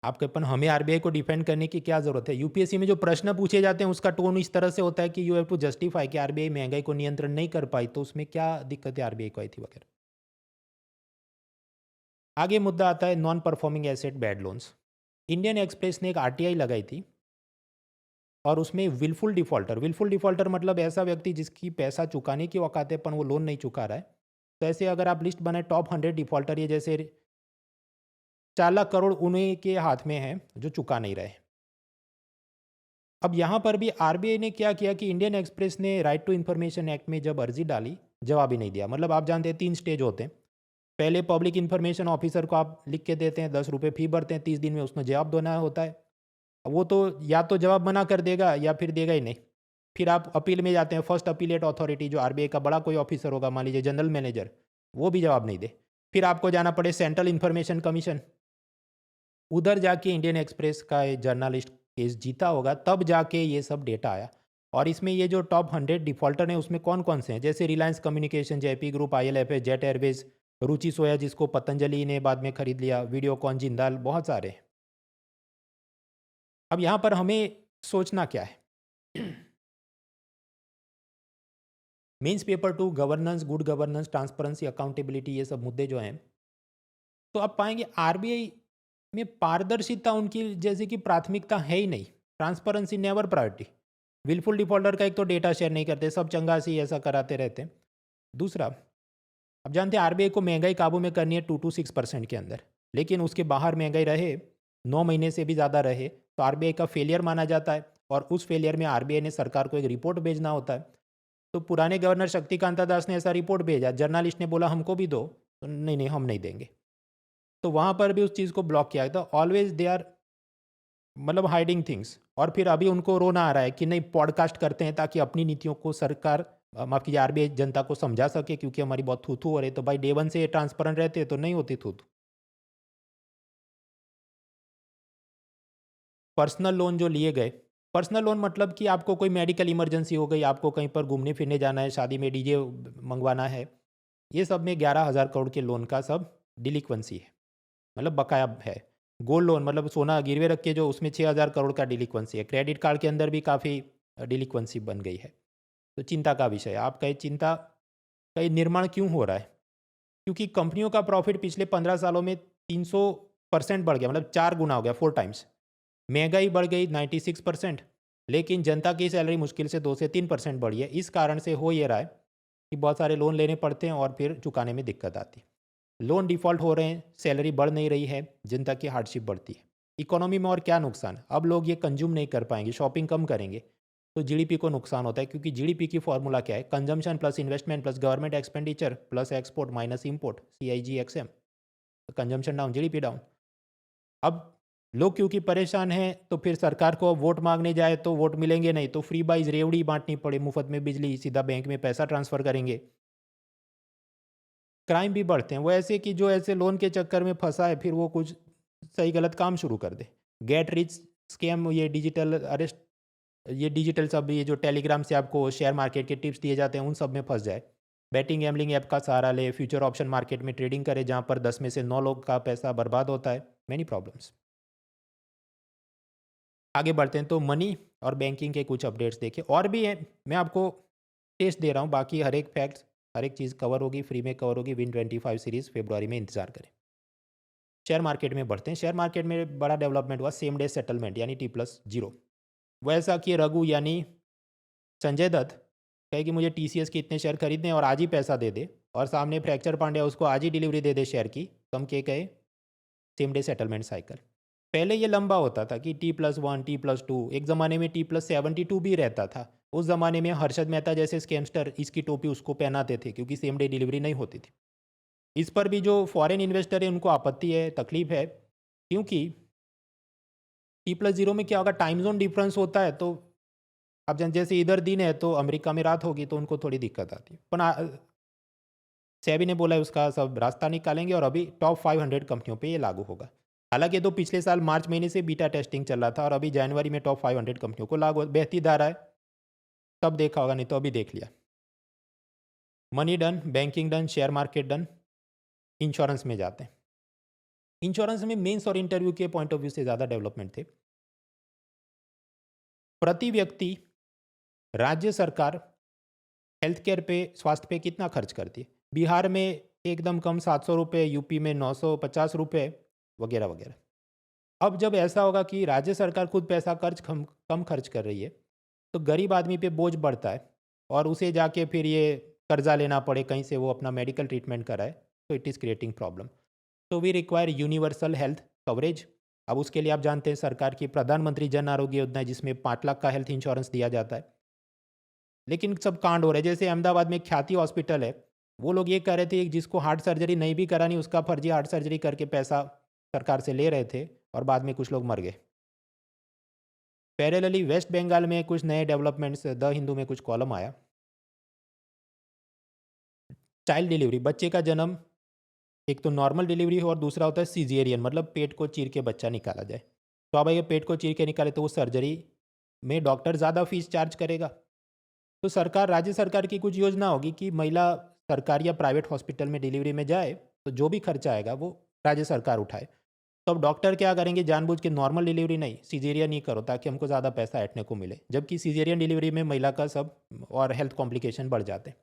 आपके अपन हमें आरबीआई को डिफेंड करने की क्या जरूरत है। यूपीएससी में जो प्रश्न पूछे जाते हैं उसका टोन इस तरह से होता है कि यू हैव टू जस्टिफाई कि आरबीआई महंगाई को नियंत्रण नहीं कर पाई, तो उसमें क्या दिक्कत है आरबीआई को आई थी वगैरह। आगे मुद्दा आता है non performing asset bad loans. Indian express ने एक आरटीआई लगाई थी और उसमें विलफुल डिफॉल्टर मतलब ऐसा व्यक्ति जिसकी पैसा चुकाने की औकात है पर वो लोन नहीं चुका रहा है। तो ऐसे अगर आप लिस्ट बनाए टॉप 100 डिफॉल्टर, ये जैसे 4 लाख करोड़ उन्हीं के हाथ में है जो चुका नहीं रहे। अब यहाँ पर भी आरबीआई ने क्या किया कि इंडियन एक्सप्रेस ने राइट टू इन्फॉर्मेशन एक्ट में जब अर्जी डाली, जवाब ही नहीं दिया। मतलब आप जानते हैं 3 स्टेज होते हैं। पहले पब्लिक इन्फॉर्मेशन ऑफिसर को आप लिख के देते हैं, 10 रुपये फ़ी भरते हैं, 30 दिन में उसमें जवाब देना होता है। अब वो तो या तो जवाब मना कर देगा या फिर देगा ही नहीं। फिर आप अपील में जाते हैं, फर्स्ट अपीलेट अथॉरिटी, जो आरबीआई का बड़ा कोई ऑफिसर होगा, मान लीजिए जनरल मैनेजर, वो भी जवाब नहीं दे। फिर आपको जाना पड़े सेंट्रल इन्फॉर्मेशन कमीशन, उधर जाके इंडियन एक्सप्रेस का जर्नलिस्ट केस जीता होगा, तब जाके ये सब डेटा आया। और इसमें ये जो टॉप 100 डिफॉल्टर हैं उसमें कौन कौन से हैं, जैसे रिलायंस कम्युनिकेशन, जेपी ग्रुप, आईएलएफएस, जेट एयरवेज, रुचि सोया जिसको पतंजलि ने बाद में खरीद लिया, वीडियोकॉन, जिंदाल, बहुत सारे हैं। अब यहाँ पर हमें सोचना क्या है। Mains paper 2 governance, good governance, transparency, accountability, ये सब मुद्दे जो हैं, तो आप पाएंगे आरबीआई में पारदर्शिता उनकी जैसे कि प्राथमिकता है ही नहीं। Transparency never priority. Wilful defaulter का एक तो डेटा शेयर नहीं करते, सब चंगा से ऐसा कराते रहते हैं। दूसरा, अब जानते हैं आरबीआई को महंगाई काबू में करनी है 2 to 6% के अंदर, लेकिन उसके बाहर महंगाई रहे 9 महीने से भी ज़्यादा रहे तो आरबीआई का फेलियर माना जाता है, और उस फेलियर में आरबीआई ने सरकार को एक रिपोर्ट भेजना होता है। तो पुराने गवर्नर शक्तिकांता दास ने ऐसा रिपोर्ट भेजा, जर्नलिस्ट ने बोला हमको भी दो, तो नहीं नहीं हम नहीं देंगे। तो वहाँ पर भी उस चीज़ को ब्लॉक किया था। ऑलवेज दे आर मतलब हाइडिंग थिंग्स। और फिर अभी उनको रोना आ रहा है कि नहीं पॉडकास्ट करते हैं ताकि अपनी नीतियों को सरकार, माफ कीजिए, आरबीआई जनता को समझा सके, क्योंकि हमारी बहुत थू थू हो रही है। तो भाई डे वन से ट्रांसपेरेंट रहते तो नहीं होती थू थू। पर्सनल लोन जो लिए गए, पर्सनल लोन मतलब कि आपको कोई मेडिकल इमरजेंसी हो गई, आपको कहीं पर घूमने फिरने जाना है, शादी में डीजे मंगवाना है, ये सब में 11,000 करोड़ के लोन का सब डिलिक्वेंसी है, मतलब बकाया है। गोल्ड लोन मतलब सोना गिरवे रख के जो, उसमें 6,000 करोड़ का डिलिक्वेंसी है। क्रेडिट कार्ड के अंदर भी काफ़ी डिलिक्वेंसी बन गई है। तो चिंता का विषय है। आपका ये चिंता का ये निर्माण क्यों हो रहा है? क्योंकि कंपनियों का प्रॉफिट पिछले 15 सालों में 300% बढ़ गया, मतलब 4 गुना हो गया, 4 टाइम्स। महंगाई बढ़ गई 96%, लेकिन जनता की सैलरी मुश्किल से 2 से 3% बढ़ी है। इस कारण से हो ये रहा है कि बहुत सारे लोन लेने पड़ते हैं और फिर चुकाने में दिक्कत आती है। लोन डिफ़ॉल्ट हो रहे हैं, सैलरी बढ़ नहीं रही है, जनता की हार्डशिप बढ़ती है। इकोनॉमी में और क्या नुकसान, अब लोग ये कंज्यूम नहीं कर पाएंगे, शॉपिंग कम करेंगे, तो जीडीपी को नुकसान होता है, क्योंकि जीडीपी की फॉर्मूला क्या है, consumption plus investment plus government expenditure plus export minus import, CIGXM। Consumption down, GDP down. अब लोग क्योंकि परेशान हैं, तो फिर सरकार को अब वोट मांगने जाए तो वोट मिलेंगे नहीं, तो फ्री बाइज रेवड़ी बांटनी पड़े, मुफ्त में बिजली, सीधा बैंक में पैसा ट्रांसफर करेंगे। क्राइम भी बढ़ते हैं, वो ऐसे कि जो ऐसे लोन के चक्कर में फंसा है, फिर वो कुछ सही गलत काम शुरू कर दे। गेट रिच स्कैम, ये डिजिटल अरेस्ट, ये डिजिटल सब, ये जो टेलीग्राम से आपको शेयर मार्केट के टिप्स दिए जाते हैं, उन सब में फंस जाए। बैटिंग गैम्बलिंग ऐप का सहारा ले, फ्यूचर ऑप्शन मार्केट में ट्रेडिंग करे, जहाँ पर 10 में से 9 लोग का पैसा बर्बाद होता है। Many problems. आगे बढ़ते हैं, तो मनी और बैंकिंग के कुछ अपडेट्स देखें, और भी हैं, मैं आपको टेस्ट दे रहा हूँ, बाकी हर एक फैक्ट्स, हर एक चीज़ कवर होगी, फ्री में कवर होगी। Win25 सीरीज़ फरवरी में इंतजार करें। शेयर मार्केट में बढ़ते हैं। शेयर मार्केट में बड़ा डेवलपमेंट हुआ, सेम डे सेटलमेंट यानी T+0। वैसा कि रघु यानी संजय दत्त कहे कि मुझे TCS के इतने शेयर खरीदने और आज ही पैसा दे दे, और सामने फ्रैक्चर पांड्या उसको आज ही डिलीवरी दे दे शेयर की, तो हम क्या कहे, सेम डे सेटलमेंट साइकिल। पहले ये लंबा होता था कि T+1 T+2, एक ज़माने में T+72 भी रहता था। उस ज़माने में हर्षद मेहता जैसे स्कैमस्टर इसकी टोपी उसको पहनाते थे, क्योंकि सेम डे डिलीवरी नहीं होती थी। इस पर भी जो फॉरेन इन्वेस्टर है उनको आपत्ति है, तकलीफ है, क्योंकि T+0 में क्या होगा, टाइम जोन डिफरेंस होता है। तो अब जैसे इधर दिन है तो अमेरिका में रात होगी, तो उनको थोड़ी दिक्कत आती है। पर सेबी ने बोला है उसका सब रास्ता निकालेंगे, और अभी टॉप 500 कंपनियों पे ये लागू होगा। हालांकि तो पिछले साल मार्च महीने से बीटा टेस्टिंग चल रहा था, और अभी जनवरी में टॉप 500 कंपनियों को लागू बहती धारा है। तब देखा होगा, नहीं तो अभी देख लिया। Money done, banking done, share market done. Insurance में जाते हैं। इंश्योरेंस में मेंस और इंटरव्यू के पॉइंट ऑफ व्यू से ज़्यादा डेवलपमेंट थे। प्रति व्यक्ति राज्य सरकार हेल्थ केयर पे, स्वास्थ्य पे कितना खर्च करती है? बिहार में एकदम कम 700 रुपये, यूपी में 950 रुपये, वगैरह वगैरह। अब जब ऐसा होगा कि राज्य सरकार खुद पैसा कम खर्च कर रही है, तो गरीब आदमी पे बोझ बढ़ता है, और उसे जाके फिर ये कर्जा लेना पड़े कहीं से, वो अपना मेडिकल ट्रीटमेंट कराए, तो इट इज़ क्रिएटिंग प्रॉब्लम। तो we require universal health coverage. अब उसके लिए आप जानते हैं सरकार की प्रधानमंत्री जन आरोग्य योजना है, जिसमें 5 लाख का हेल्थ इंश्योरेंस दिया जाता है। लेकिन सब कांड हो रहे हैं, जैसे अहमदाबाद में ख्याति हॉस्पिटल है, वो लोग ये कह रहे थे कि जिसको हार्ट सर्जरी नहीं भी करानी, उसका फर्जी हार्ट सर्जरी करके पैसा सरकार से ले रहे थे, और बाद में कुछ लोग मर गए। पैरेलली वेस्ट बंगाल में कुछ नए डेवलपमेंट्स, द हिंदू में कुछ कॉलम आया। चाइल्ड डिलीवरी, बच्चे का जन्म, एक तो नॉर्मल डिलीवरी हो और दूसरा होता है सीजेरियन, मतलब पेट को चीर के बच्चा निकाला जाए। तो अब ये पेट को चीर के निकाले तो वो सर्जरी में डॉक्टर ज़्यादा फीस चार्ज करेगा। तो सरकार, राज्य सरकार की कुछ योजना होगी कि महिला सरकारी या प्राइवेट हॉस्पिटल में डिलीवरी में जाए, तो जो भी खर्चा आएगा वो राज्य सरकार उठाए। तो अब डॉक्टर क्या करेंगे, जानबूझ के नॉर्मल डिलीवरी नहीं, सीजेरियन ही करो, ताकि हमको ज़्यादा पैसा ऐंठने को मिले, जबकि सीजेरियन डिलीवरी में महिला का सब और हेल्थ कॉम्प्लिकेशन बढ़ जाते हैं।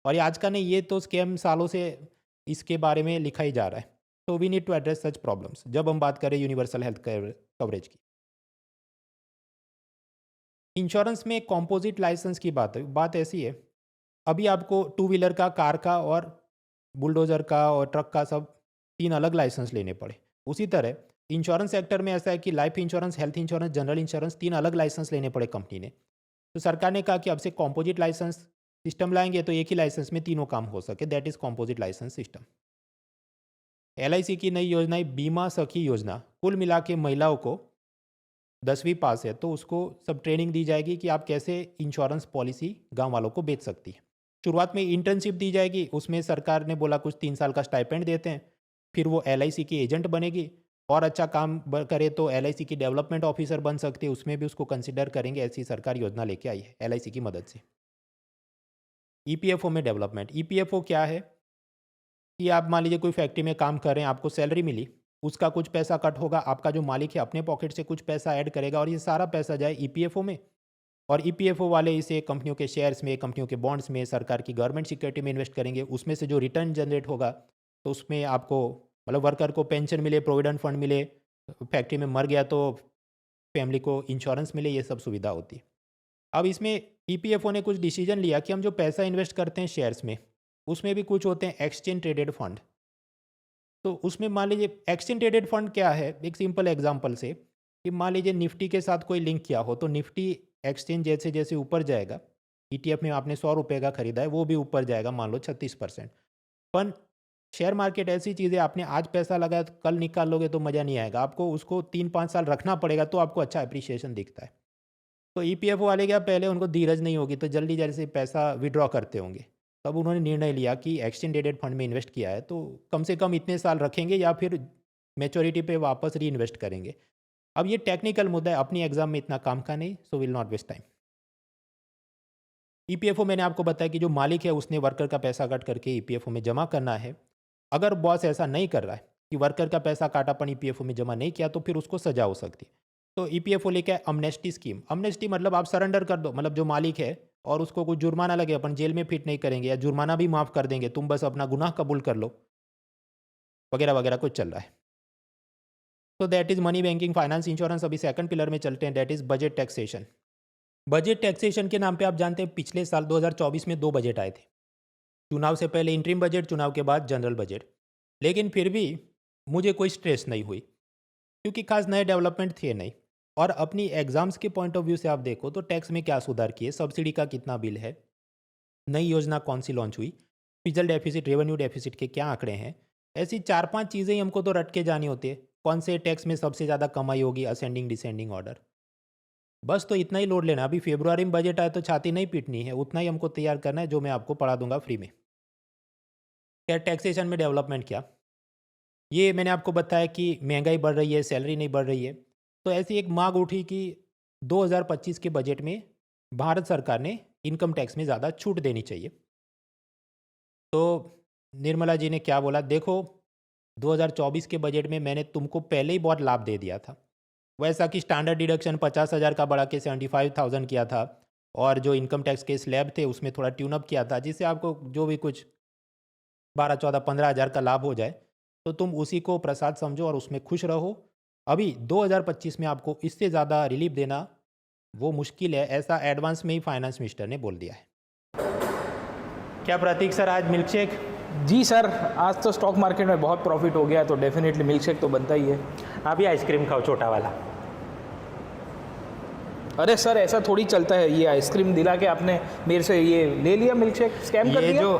और ये आज का नहीं, ये तो स्कैम सालों से इसके बारे में लिखा ही जा रहा है। तो we need to address such problems जब हम बात करें यूनिवर्सल हेल्थ कवरेज की। इंश्योरेंस में कॉम्पोजिट लाइसेंस की बात ऐसी है, अभी आपको टू व्हीलर का, कार का और बुलडोज़र का और ट्रक का सब 3 अलग लाइसेंस लेने पड़े। उसी तरह इंश्योरेंस सेक्टर में ऐसा है कि life insurance, health insurance, general insurance, 3 अलग लाइसेंस लेने पड़े कंपनी ने। तो सरकार ने कहा कि अब से कॉम्पोजिट लाइसेंस सिस्टम लाएंगे, तो एक ही लाइसेंस में तीनों काम हो सके, that is composite licence system. LIC की नई योजना है बीमा सखी योजना। कुल मिला के महिलाओं को 10वीं पास है तो उसको सब ट्रेनिंग दी जाएगी कि आप कैसे इंश्योरेंस पॉलिसी गांव वालों को बेच सकती है। शुरुआत में इंटर्नशिप दी जाएगी, उसमें सरकार ने बोला कुछ 3 साल का स्टाइपेंड देते हैं। फिर वो LIC की एजेंट बनेगी, और अच्छा काम करे तो LIC की डेवलपमेंट ऑफिसर बन सकती है, उसमें भी उसको कंसिडर करेंगे। ऐसी सरकार योजना लेके आई है LIC की मदद से। EPFO में डेवलपमेंट। EPFO क्या है कि आप मान लीजिए कोई फैक्ट्री में काम कर रहे हैं, आपको सैलरी मिली, उसका कुछ पैसा कट होगा, आपका जो मालिक है अपने पॉकेट से कुछ पैसा ऐड करेगा, और ये सारा पैसा जाए EPFO में, और EPFO वाले इसे कंपनियों के शेयर्स में, कंपनियों के बॉन्ड्स में, सरकार की गवर्नमेंट सिक्योरिटी में इन्वेस्ट करेंगे। उसमें से जो रिटर्न जनरेट होगा, तो उसमें आपको मतलब वर्कर को पेंशन मिले, प्रोविडेंट फंड मिले, फैक्ट्री में मर गया तो फैमिली को इंश्योरेंस मिले, ये सब सुविधा होती है। अब इसमें EPFO ने कुछ डिसीजन लिया कि हम जो पैसा इन्वेस्ट करते हैं शेयर्स में, उसमें भी कुछ होते हैं एक्सचेंज ट्रेडेड फंड। तो उसमें मान लीजिए एक्सचेंज ट्रेडेड फंड क्या है, एक सिंपल एग्जांपल से, कि मान लीजिए निफ्टी के साथ कोई लिंक किया हो, तो निफ्टी एक्सचेंज जैसे जैसे ऊपर जाएगा, ETF में आपने 100 रुपये का खरीदा है, वो भी ऊपर जाएगा, मान लो 36%। पर शेयर मार्केट ऐसी चीज़ है, आपने आज पैसा लगाया तो कल निकाल लोगे तो मज़ा नहीं आएगा, आपको उसको 3-5 साल रखना पड़ेगा तो आपको अच्छा अप्रिसिएशन दिखता है। तो EPF वाले क्या, पहले उनको धीरज नहीं होगी तो जल्दी जल्दी से पैसा विड्रॉ करते होंगे, तब उन्होंने निर्णय लिया कि एक्सचेंज ट्रेडेड फंड में इन्वेस्ट किया है तो कम से कम इतने साल रखेंगे या फिर मैच्योरिटी पे वापस री इन्वेस्ट करेंगे। अब ये टेक्निकल मुद्दा है, अपनी एग्जाम में इतना काम का नहीं, so will not waste time. EPFO मैंने आपको बताया कि जो मालिक है उसने वर्कर का पैसा कट करके EPFO में जमा करना है। अगर बॉस ऐसा नहीं कर रहा है कि वर्कर का पैसा काटा अपन EPFO में जमा नहीं किया तो फिर उसको सजा हो सकती है। तो EPFO लेके अमनेस्टी स्कीम, अमनेस्टी मतलब आप सरेंडर कर दो, मतलब जो मालिक है और उसको कुछ जुर्माना लगे अपन जेल में फिट नहीं करेंगे या जुर्माना भी माफ़ कर देंगे, तुम बस अपना गुनाह कबूल कर लो, वगैरह वगैरह कुछ चल रहा है। तो that is money banking, finance, insurance. अभी सेकंड पिलर में चलते हैं, that is budget taxation. Budget taxation के नाम पे आप जानते हैं पिछले साल 2024 में 2 बजट आए थे। चुनाव से पहले इंटरिम बजट, चुनाव के बाद जनरल बजट। लेकिन फिर भी मुझे कोई स्ट्रेस नहीं हुई क्योंकि खास नए डेवलपमेंट थे नहीं। और अपनी एग्जाम्स के पॉइंट ऑफ व्यू से आप देखो तो टैक्स में क्या सुधार किए, सब्सिडी का कितना बिल है, नई योजना कौन सी लॉन्च हुई, फिजिकल डेफिसिट, रेवेन्यू डेफिसिट के क्या आंकड़े हैं। ऐसी 4-5 चीज़ें ही हमको तो रट के जानी होती है। कौन से टैक्स में सबसे ज़्यादा कमाई होगी, असेंडिंग डिसेंडिंग ऑर्डर, बस तो इतना ही लोड लेना। अभी फरवरी में बजट आए तो छाती नहीं पीटनी है, उतना ही हमको तैयार करना है जो मैं आपको पढ़ा दूंगा फ्री में। क्या टैक्सेशन में डेवलपमेंट क्या, ये मैंने आपको बताया कि महंगाई बढ़ रही है, सैलरी नहीं बढ़ रही है। तो ऐसी एक मांग उठी कि 2025 के बजट में भारत सरकार ने इनकम टैक्स में ज़्यादा छूट देनी चाहिए। तो निर्मला जी ने क्या बोला, देखो 2024 के बजट में मैंने तुमको पहले ही बहुत लाभ दे दिया था, वैसा कि स्टैंडर्ड डिडक्शन 50,000 का बढ़ा के 75,000 किया था और जो इनकम टैक्स के स्लैब थे उसमें थोड़ा ट्यूनअप किया था, जिससे आपको जो भी कुछ 12-14-15,000 का लाभ हो जाए, तो तुम उसी को प्रसाद समझो और उसमें खुश रहो। अभी 2025 में आपको इससे ज़्यादा रिलीफ देना वो मुश्किल है, ऐसा एडवांस में ही फाइनेंस मिनिस्टर ने बोल दिया है। क्या प्रतीक सर, आज मिल्क शेक? जी सर, आज तो स्टॉक मार्केट में बहुत प्रॉफिट हो गया है तो डेफिनेटली मिल्क शेक तो बनता ही है। आप भी आइसक्रीम खाओ, छोटा वाला। अरे सर, ऐसा थोड़ी चलता है, ये आइसक्रीम दिला के आपने मेरे से ये ले लिया मिल्क शेक, स्कैम कर ये दिया। जो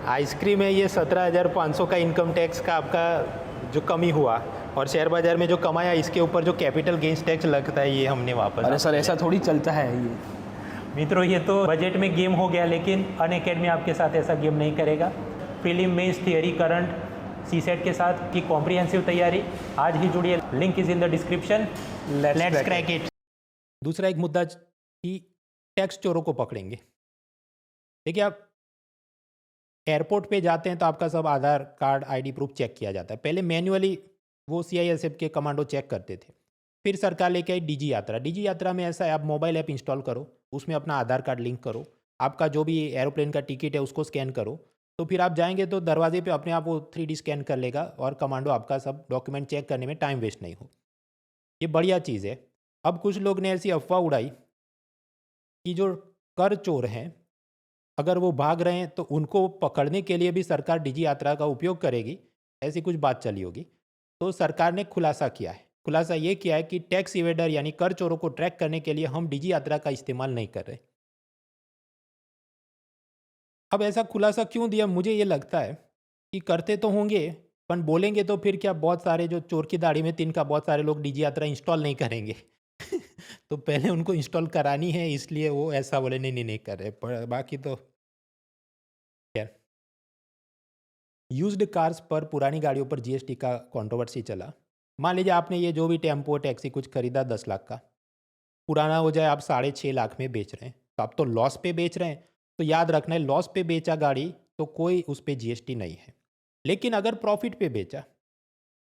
आइसक्रीम है ये 17,500 का इनकम टैक्स का आपका जो कमी हुआ और शेयर बाजार में जो कमाया इसके ऊपर जो कैपिटल गेंस टैक्स लगता है ये हमने वापस। अरे सर, ऐसा थोड़ी चलता है ये। मित्रों, ये तो बजट में गेम हो गया, लेकिन अनअकैडमी आपके साथ ऐसा गेम नहीं करेगा। Prelim, mains, theory, current, CSAT के साथ की कॉम्प्रिहेंसिव तैयारी आज ही जुड़िए, link is in the description. Let's crack it. दूसरा एक मुद्दा कि टैक्स चोरों को पकड़ेंगे। देखिए, आप एयरपोर्ट पे जाते हैं तो आपका सब आधार कार्ड, आईडी प्रूफ चेक किया जाता है। पहले मैन्युअली वो CISF के कमांडो चेक करते थे, फिर सरकार लेके आई डिजी यात्रा। डिजी यात्रा में ऐसा है, आप मोबाइल ऐप इंस्टॉल करो, उसमें अपना आधार कार्ड लिंक करो, आपका जो भी एरोप्लेन का टिकट है उसको स्कैन करो, तो फिर आप जाएंगे तो दरवाजे पे अपने आप वो 3D स्कैन कर लेगा और कमांडो आपका सब डॉक्यूमेंट चेक करने में टाइम वेस्ट नहीं हो। ये बढ़िया चीज़ है। अब कुछ लोग ने ऐसी अफवाह उड़ाई कि जो कर चोर हैं अगर वो भाग रहे हैं तो उनको पकड़ने के लिए भी सरकार डिजी यात्रा का उपयोग करेगी, ऐसी कुछ बात चली होगी। तो सरकार ने खुलासा किया है, खुलासा ये किया है कि टैक्स इवेडर यानी कर चोरों को ट्रैक करने के लिए हम डिजी यात्रा का इस्तेमाल नहीं कर रहे। अब ऐसा खुलासा क्यों दिया, मुझे ये लगता है कि करते तो होंगे पर बोलेंगे तो फिर क्या, बहुत सारे जो चोर की दाढ़ी में तिनका, बहुत सारे लोग डिजी यात्रा इंस्टॉल नहीं करेंगे तो पहले उनको इंस्टॉल करानी है, इसलिए वो ऐसा बोले नहीं नहीं नहीं कर रहे, पर बाकी तो खैर। यूज्ड कार्स पर, पुरानी गाड़ियों पर GST का कंट्रोवर्सी चला। मान लीजिए आपने ये जो भी टेम्पो टैक्सी कुछ खरीदा 10 लाख का, पुराना हो जाए, आप 6.5 लाख में बेच रहे हैं, तो आप तो लॉस पे बेच रहे हैं। तो याद रखना है, लॉस पे बेचा गाड़ी तो कोई उस पर GST नहीं है। लेकिन अगर प्रॉफिट पे बेचा,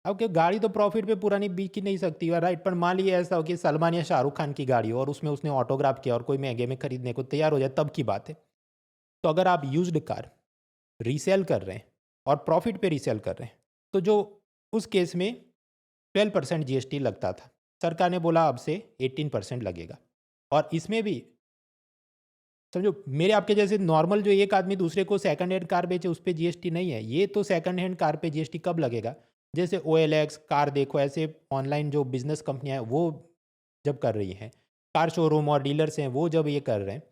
अब क्या गाड़ी तो प्रॉफिट पे पुरानी बिक ही नहीं सकती, राइट। पर मान लीजिए ऐसा हो कि सलमान या शाहरुख खान की गाड़ी हो और उसमें उसने ऑटोग्राफ किया और कोई महंगे में खरीदने को तैयार हो जाए, तब की बात है। तो अगर आप यूज्ड कार रीसेल कर रहे हैं और प्रॉफिट पे रीसेल कर रहे हैं, तो जो उस केस में 12% GST लगता था, सरकार ने बोला अब से 18% लगेगा। और इसमें भी समझो, मेरे आपके जैसे नॉर्मल जो एक आदमी दूसरे को सेकंड हैंड कार बेचे उस पर GST नहीं है। ये तो सेकंड हैंड कार पे GST कब लगेगा, जैसे OLX, कार देखो, ऐसे ऑनलाइन जो बिजनेस कंपनियां हैं वो जब कर रही हैं, कार शोरूम और डीलर्स हैं वो जब ये कर रहे हैं,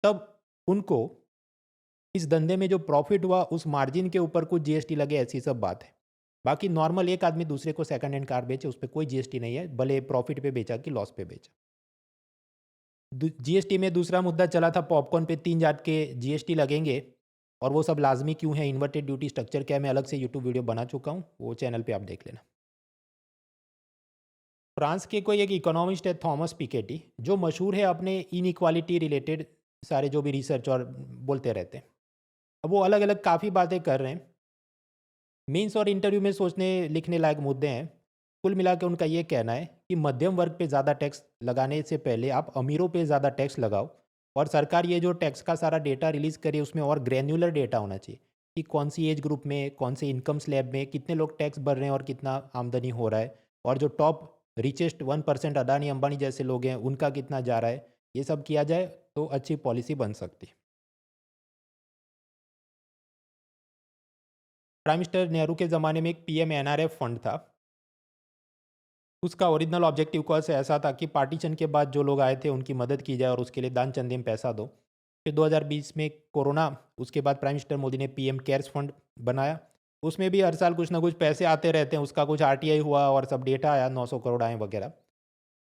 तब उनको इस धंधे में जो प्रॉफिट हुआ उस मार्जिन के ऊपर कुछ जीएसटी लगे, ऐसी सब बात है। बाकी नॉर्मल एक आदमी दूसरे को सेकंड हैंड कार बेचे, उस पर कोई जीएसटी नहीं है, भले प्रॉफिट पे बेचा कि लॉस पे बेचा। जीएसटी में दूसरा मुद्दा चला था, पॉपकॉर्न पे 3 जात के जीएसटी लगेंगे और वो सब लाजमी क्यों है, इन्वर्टेड ड्यूटी स्ट्रक्चर क्या है, मैं अलग से यूट्यूब वीडियो बना चुका हूँ, वो चैनल पे आप देख लेना। फ्रांस के कोई एक इकोनॉमिस्ट है थॉमस पिकेटी, जो मशहूर है अपने इनइक्वालिटी रिलेटेड सारे जो भी रिसर्च और बोलते रहते हैं। अब वो अलग अलग काफ़ी बातें कर रहे हैं, मेंस और इंटरव्यू में सोचने लिखने लायक मुद्दे हैं। कुल मिला के उनका ये कहना है कि मध्यम वर्ग पे ज़्यादा टैक्स लगाने से पहले आप अमीरों पे ज़्यादा टैक्स लगाओ, और सरकार ये जो टैक्स का सारा डेटा रिलीज़ करे उसमें और ग्रैन्युलर डेटा होना चाहिए कि कौन सी एज ग्रुप में, कौन से इनकम स्लैब में कितने लोग टैक्स भर रहे हैं और कितना आमदनी हो रहा है, और जो टॉप रिचेस्ट 1% अदानी अंबानी जैसे लोग हैं उनका कितना जा रहा है। ये सब किया जाए तो अच्छी पॉलिसी बन सकती है। प्राइम मिनिस्टर नेहरू के ज़माने में एक PMNRF फंड था। उसका ओरिजिनल ऑब्जेक्टिव कॉज ऐसा था कि पार्टीशन के बाद जो लोग आए थे उनकी मदद की जाए और उसके लिए दान चंदे में पैसा दो। फिर 2020 में कोरोना, उसके बाद प्राइम मिनिस्टर मोदी ने PM केयर्स फंड बनाया। उसमें भी हर साल कुछ ना कुछ पैसे आते रहते हैं, उसका कुछ RTI हुआ और सब डेटा आया, 900 करोड़ आए वगैरह।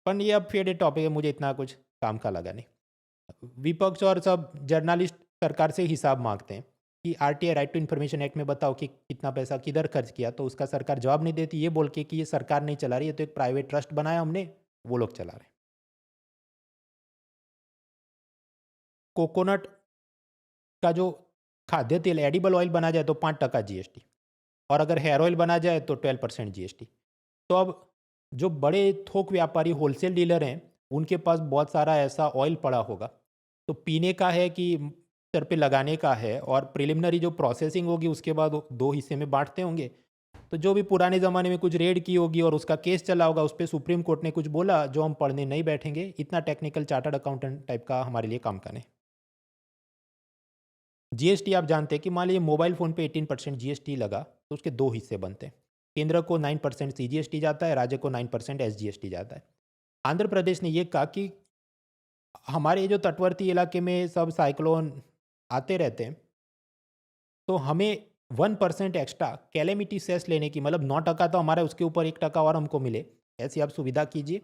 पर ये अब फेडेड टॉपिक है, मुझे इतना कुछ काम का लगा नहीं। विपक्ष और सब जर्नलिस्ट सरकार से हिसाब मांगते हैं कि RTI right to information act में बताओ कि कितना पैसा किधर खर्च किया, तो उसका सरकार जवाब नहीं देती, ये बोल के कि ये सरकार नहीं चला रही है, तो एक प्राइवेट ट्रस्ट बनाया हमने, वो लोग चला रहे हैं। कोकोनट का जो खाद्य तेल एडिबल ऑयल बना जाए तो 5% GST, और अगर हेयर ऑयल बना जाए तो 12% GST। तो अब जो बड़े थोक व्यापारी होलसेल डीलर हैं उनके पास बहुत सारा ऐसा ऑयल पड़ा होगा, तो पीने का है कि सर पे लगाने का है, और प्रिलिमिनरी जो प्रोसेसिंग होगी उसके बाद वो 2 हिस्से में बांटते होंगे। तो जो भी पुराने ज़माने में कुछ रेड की होगी और उसका केस चला होगा, उस पर सुप्रीम कोर्ट ने कुछ बोला जो हम पढ़ने नहीं बैठेंगे, इतना टेक्निकल चार्टर्ड अकाउंटेंट टाइप का हमारे लिए काम करने। जीएसटी आप जानते हैं कि मान लीजिए मोबाइल फ़ोन पे 18% जीएसटी लगा, तो उसके 2 हिस्से बनते हैं। केंद्र को 9% CGST जाता है, राज्य को 9% SGST जाता है। आंध्र प्रदेश ने ये कहा कि हमारे ये जो तटवर्ती इलाके में सब साइक्लोन आते रहते हैं, तो हमें 1% एक्स्ट्रा कैलेमिटी सेस लेने की, मतलब 9% तो हमारा, उसके ऊपर 1% और हमको मिले, ऐसी आप सुविधा कीजिए।